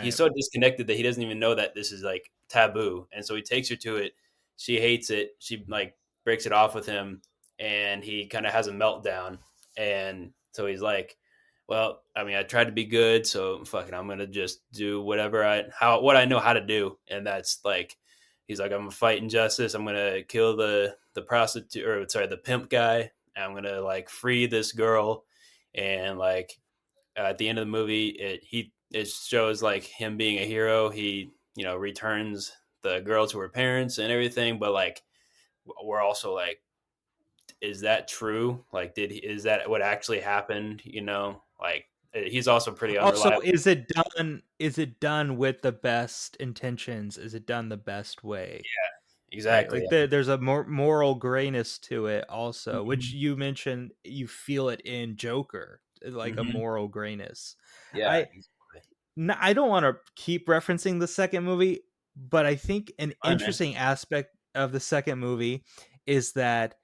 he's so disconnected that he doesn't even know that this is like taboo. And so he takes her to it. She hates it. She like breaks it off with him, and he kind of has a meltdown. And so he's like, well, I mean, I tried to be good, so fuck it, I'm going to just do what I know how to do. And that's like, he's like, I'm going to fight injustice. I'm going to kill the prostitute, or sorry, the pimp guy. I'm going to like free this girl. And like, at the end of the movie, it shows like him being a hero. He, you know, returns the girl to her parents and everything. But like, we're also like, is that true? Like, is that what actually happened? You know, like, he's also pretty unreliable. Also, is it done with the best intentions? Is it done the best way? Yeah, exactly. Right? Like there's a more moral grayness to it also, which you mentioned, you feel it in Joker, like a moral grayness. Yeah. I don't want to keep referencing the second movie, but I think an interesting aspect of the second movie is that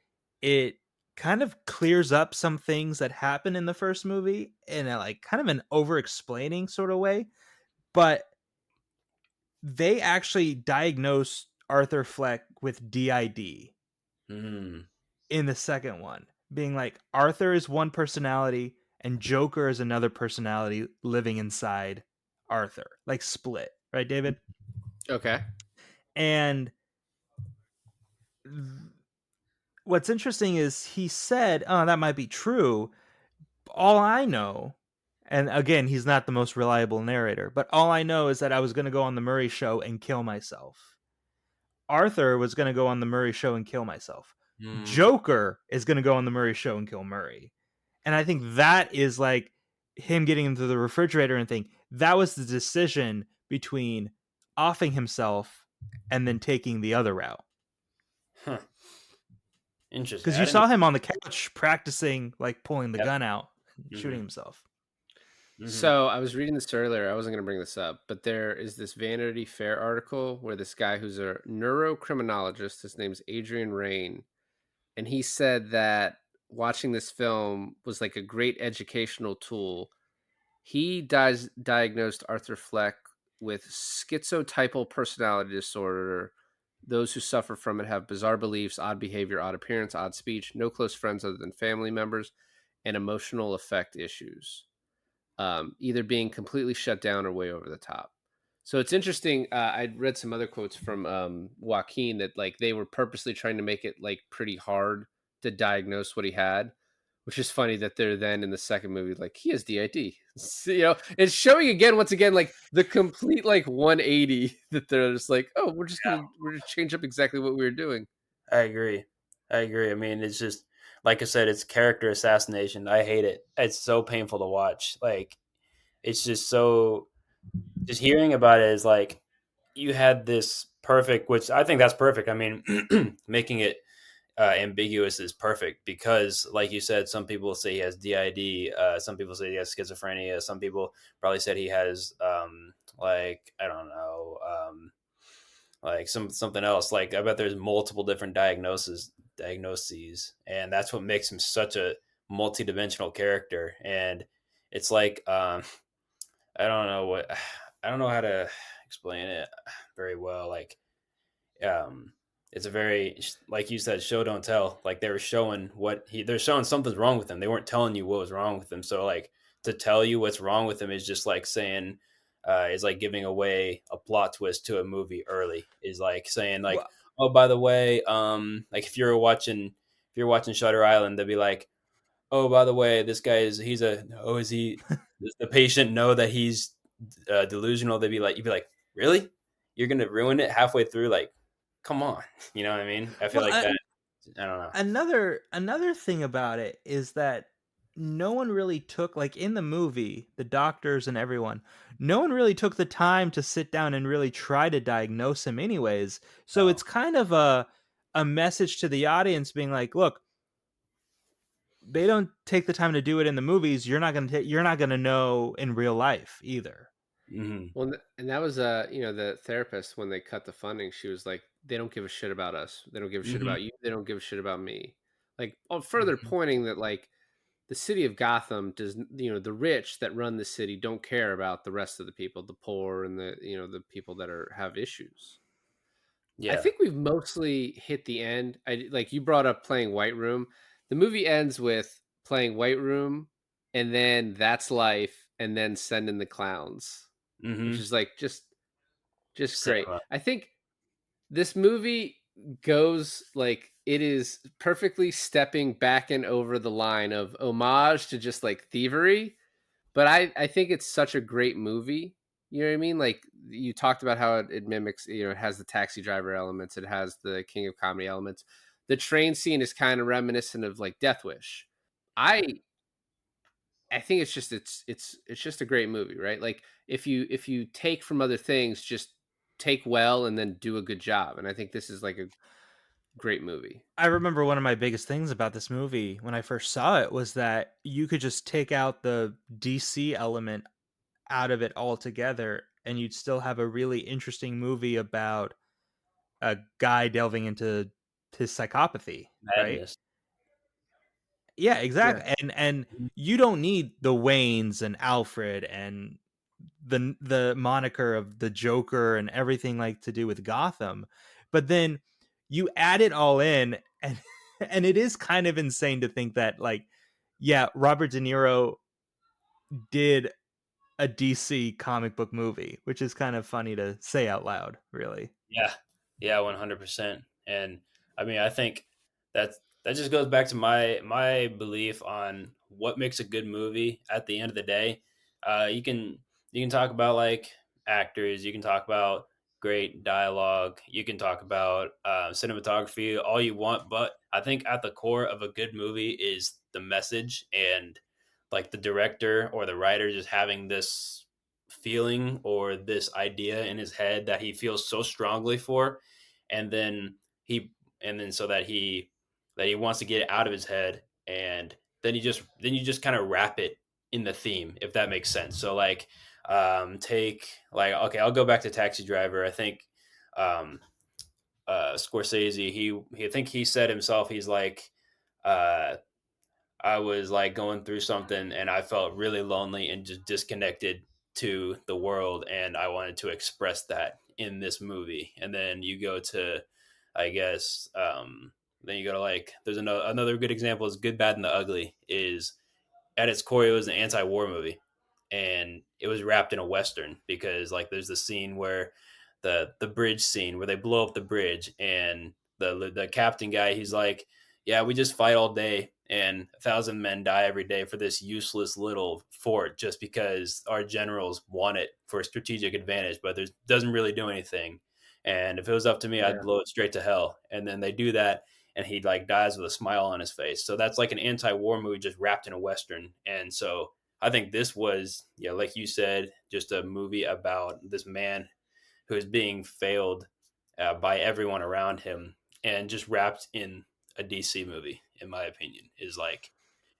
it kind of clears up some things that happen in the first movie in a like kind of an over-explaining sort of way, but they actually diagnose Arthur Fleck with DID in the second one, being like Arthur is one personality and Joker is another personality living inside Arthur, like split, right, David? Okay. And what's interesting is he said, oh, that might be true. All I know, and again, he's not the most reliable narrator, but all I know is that I was going to go on the Murray show and kill myself. Arthur was going to go on the Murray show and kill myself. Joker is going to go on the Murray show and kill Murray. And I think that is like him getting into the refrigerator and think that was the decision between offing himself and then taking the other route. Huh. Interesting. Because you saw him on the couch practicing, like pulling the gun out and shooting himself. Mm-hmm. So I was reading this earlier. I wasn't going to bring this up, but there is this Vanity Fair article where this guy who's a neurocriminologist, his name's Adrian Rain, and he said that watching this film was like a great educational tool. He diagnosed Arthur Fleck with schizotypal personality disorder. Those who suffer from it have bizarre beliefs, odd behavior, odd appearance, odd speech, no close friends other than family members, and emotional effect issues, either being completely shut down or way over the top. So it's interesting. I read some other quotes from Joaquin that like they were purposely trying to make it like pretty hard to diagnose what he had, which is funny that they're then in the second movie like he has DID. So, it's showing again once again like the complete like 180 that they're just like, oh, we're just gonna change up exactly what we were doing. I agree. I mean, it's just like I said, it's character assassination. I hate it. It's so painful to watch. Like, it's just so. Just hearing about it is like you had this perfect, which I think that's perfect. I mean, making it ambiguous is perfect because, like you said, some people say he has DID. Some people say he has schizophrenia. Some people probably said he has, like I don't know, like something else. Like I bet there's multiple different diagnoses, and that's what makes him such a multidimensional character. And it's like, I don't know what, I don't know how to explain it very well. Like, um, it's a very, like you said, show don't tell. Like they were showing they're showing something's wrong with him. They weren't telling you what was wrong with him. So like to tell you what's wrong with him is just like saying, is like giving away a plot twist to a movie early. Is like saying like, Well, oh, by the way, like if you're watching Shutter Island, they'd be like, oh, by the way, this guy is is he? Does the patient know that he's delusional? You'd be like, really? You're gonna ruin it halfway through? Like, come on, you know what I mean? I feel well, like that. I don't know. another thing about it is that no one really took, like, in the movie, the doctors and everyone, no one really took the time to sit down and really try to diagnose him anyways. So No. it's kind of a message to the audience being like, look, they don't take the time to do it in the movies. You're not going to know in real life either. Hmm. Well, and that was the therapist when they cut the funding, she was like, they don't give a shit about us. They don't give a shit Hmm. about you. They don't give a shit about me. Like, further Mhm. pointing that like the city of Gotham does, the rich that run the city don't care about the rest of the people, the poor and the people that have issues. I Yeah. think we've mostly hit the end. Like you brought up playing White Room. The movie ends with playing White Room and then That's Life and then Send in the Clowns, which Hmm. is like just great. Cinema. I think this movie goes like it is perfectly stepping back and over the line of homage to just like thievery, but I think it's such a great movie. You know what I mean? Like you talked about how it mimics, it has the taxi driver elements, it has the King of Comedy elements. The train scene is kind of reminiscent of like Death Wish. I I think it's just a great movie, right? Like if you take from other things, just take well and then do a good job. And I think this is like a great movie. I remember one of my biggest things about this movie when I first saw it was that you could just take out the DC element out of it altogether and you'd still have a really interesting movie about a guy delving into his psychopathy, right? Madness. Yeah, Yeah. exactly. And you don't need the Waynes and Alfred and the moniker of the Joker and everything like to do with Gotham. But then you add it all in and and it is kind of insane to think that, like, yeah, Robert De Niro did a DC comic book movie, which is kind of funny to say out loud, really. Yeah, yeah, 100%. And I mean, I think that that just goes back to my belief on what makes a good movie. At the end of the day, you can talk about like actors, you can talk about great dialogue, you can talk about cinematography, all you want. But I think at the core of a good movie is the message and like the director or the writer just having this feeling or this idea in his head that he feels so strongly for, and then he and then so that he wants to get it out of his head, and then you just kind of wrap it in the theme, if that makes sense. So like, take like, okay, I'll go back to Taxi Driver. I think um, Scorsese, I think he said himself, he's like, uh, I was like going through something and I felt really lonely and just disconnected to the world, and I wanted to express that in this movie. And then you go to, I guess, then you go to like, there's another good example is Good, Bad, and the Ugly. Is at its core, it was an anti-war movie, and it was wrapped in a western because like there's the scene where the bridge scene where they blow up the bridge, and the captain guy, he's like, yeah, we just fight all day and 1,000 men die every day for this useless little fort just because our generals want it for a strategic advantage, but it doesn't really do anything. And if it was up to me, I'd blow it straight to hell. And then they do that, and he like dies with a smile on his face. So that's like an anti-war movie just wrapped in a western. And so I think this was, yeah, like you said, just a movie about this man who is being failed by everyone around him, and just wrapped in a DC movie, in my opinion, is like,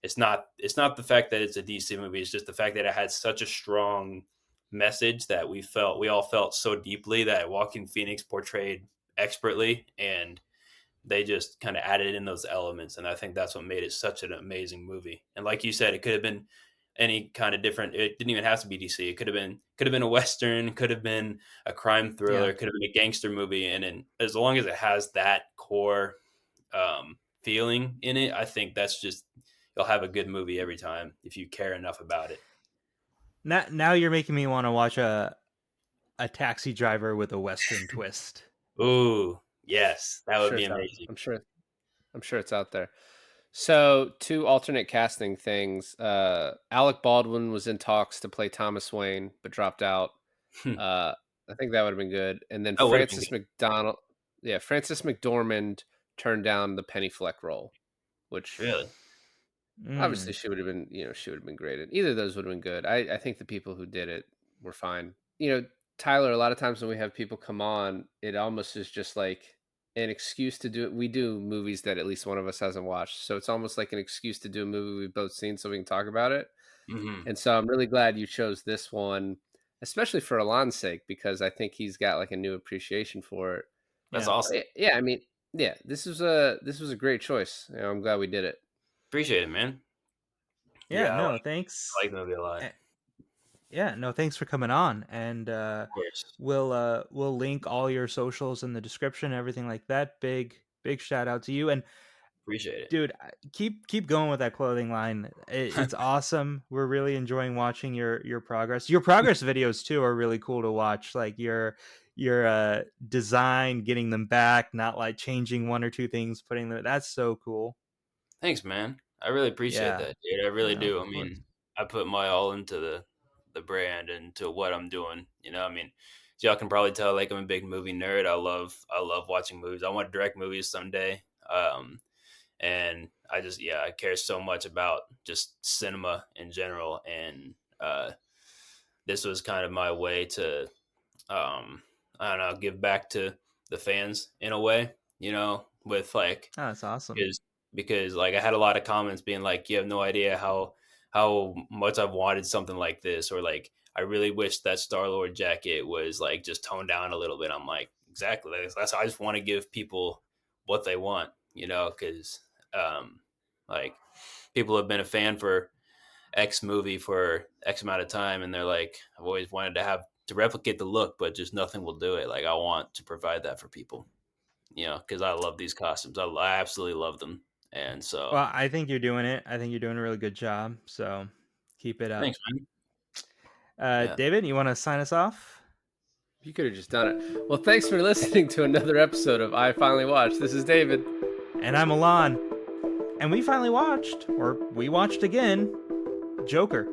it's not the fact that it's a DC movie. It's just the fact that it had such a strong message that we all felt so deeply, that Joaquin Phoenix portrayed expertly, and they just kind of added in those elements. And I think that's what made it such an amazing movie. And like you said, it could have been any kind of different, it didn't even have to be DC. It could have been a Western, could have been a crime thriller, could have been a gangster movie. And as long as it has that core feeling in it, I think that's just, you'll have a good movie every time if you care enough about it. Now you're making me want to watch a Taxi Driver with a Western twist. Ooh, yes, that would be amazing. I'm sure it's out there. So, 2 alternate casting things. Alec Baldwin was in talks to play Thomas Wayne, but dropped out. I think that would have been good. And then Frances McDormand turned down the Penny Fleck role, which really, obviously she would have been great. And either of those would have been good. I think the people who did it were fine. Tyler, a lot of times when we have people come on, it almost is just like an excuse to do it. We do movies that at least one of us hasn't watched, so it's almost like an excuse to do a movie we've both seen so we can talk about it. Mm-hmm. And so I'm really glad you chose this one, especially for Alon's sake, because I think he's got like a new appreciation for it. That's awesome. Yeah, I mean, yeah, this was a great choice. I'm glad we did it. Appreciate it, man. Yeah, thanks. I like the movie a lot. Yeah, no, thanks for coming on, and we'll link all your socials in the description, everything like that. Big shout out to you, and appreciate it, dude. Keep going with that clothing line. It's awesome. We're really enjoying watching your progress. Your progress videos too are really cool to watch. Like your design, getting them back, not like changing one or two things, putting them. That's so cool. Thanks, man. I really appreciate that, dude. I really do. I mean, I put my all into the brand and to what I'm doing. I mean, so y'all can probably tell, like, I'm a big movie nerd. I love watching movies. I want to direct movies someday. And I care so much about just cinema in general. And this was kind of my way to, I don't know, give back to the fans in a way, with like, oh, that's awesome. Because like I had a lot of comments being like, you have no idea how much I've wanted something like this, or like, I really wish that Star-Lord jacket was like just toned down a little bit. I'm like, exactly. That's I just want to give people what they want, because like, people have been a fan for X movie for X amount of time, and they're like, I've always wanted to replicate the look, but just nothing will do it. Like, I want to provide that for people, because I love these costumes. I absolutely love them. And so, well, I think you're doing it. I think you're doing a really good job. So keep it up. Thanks, man. David, you want to sign us off? You could have just done it. Well, thanks for listening to another episode of I Finally Watched. This is David. And I'm Alon. And we finally watched, or we watched again, Joker.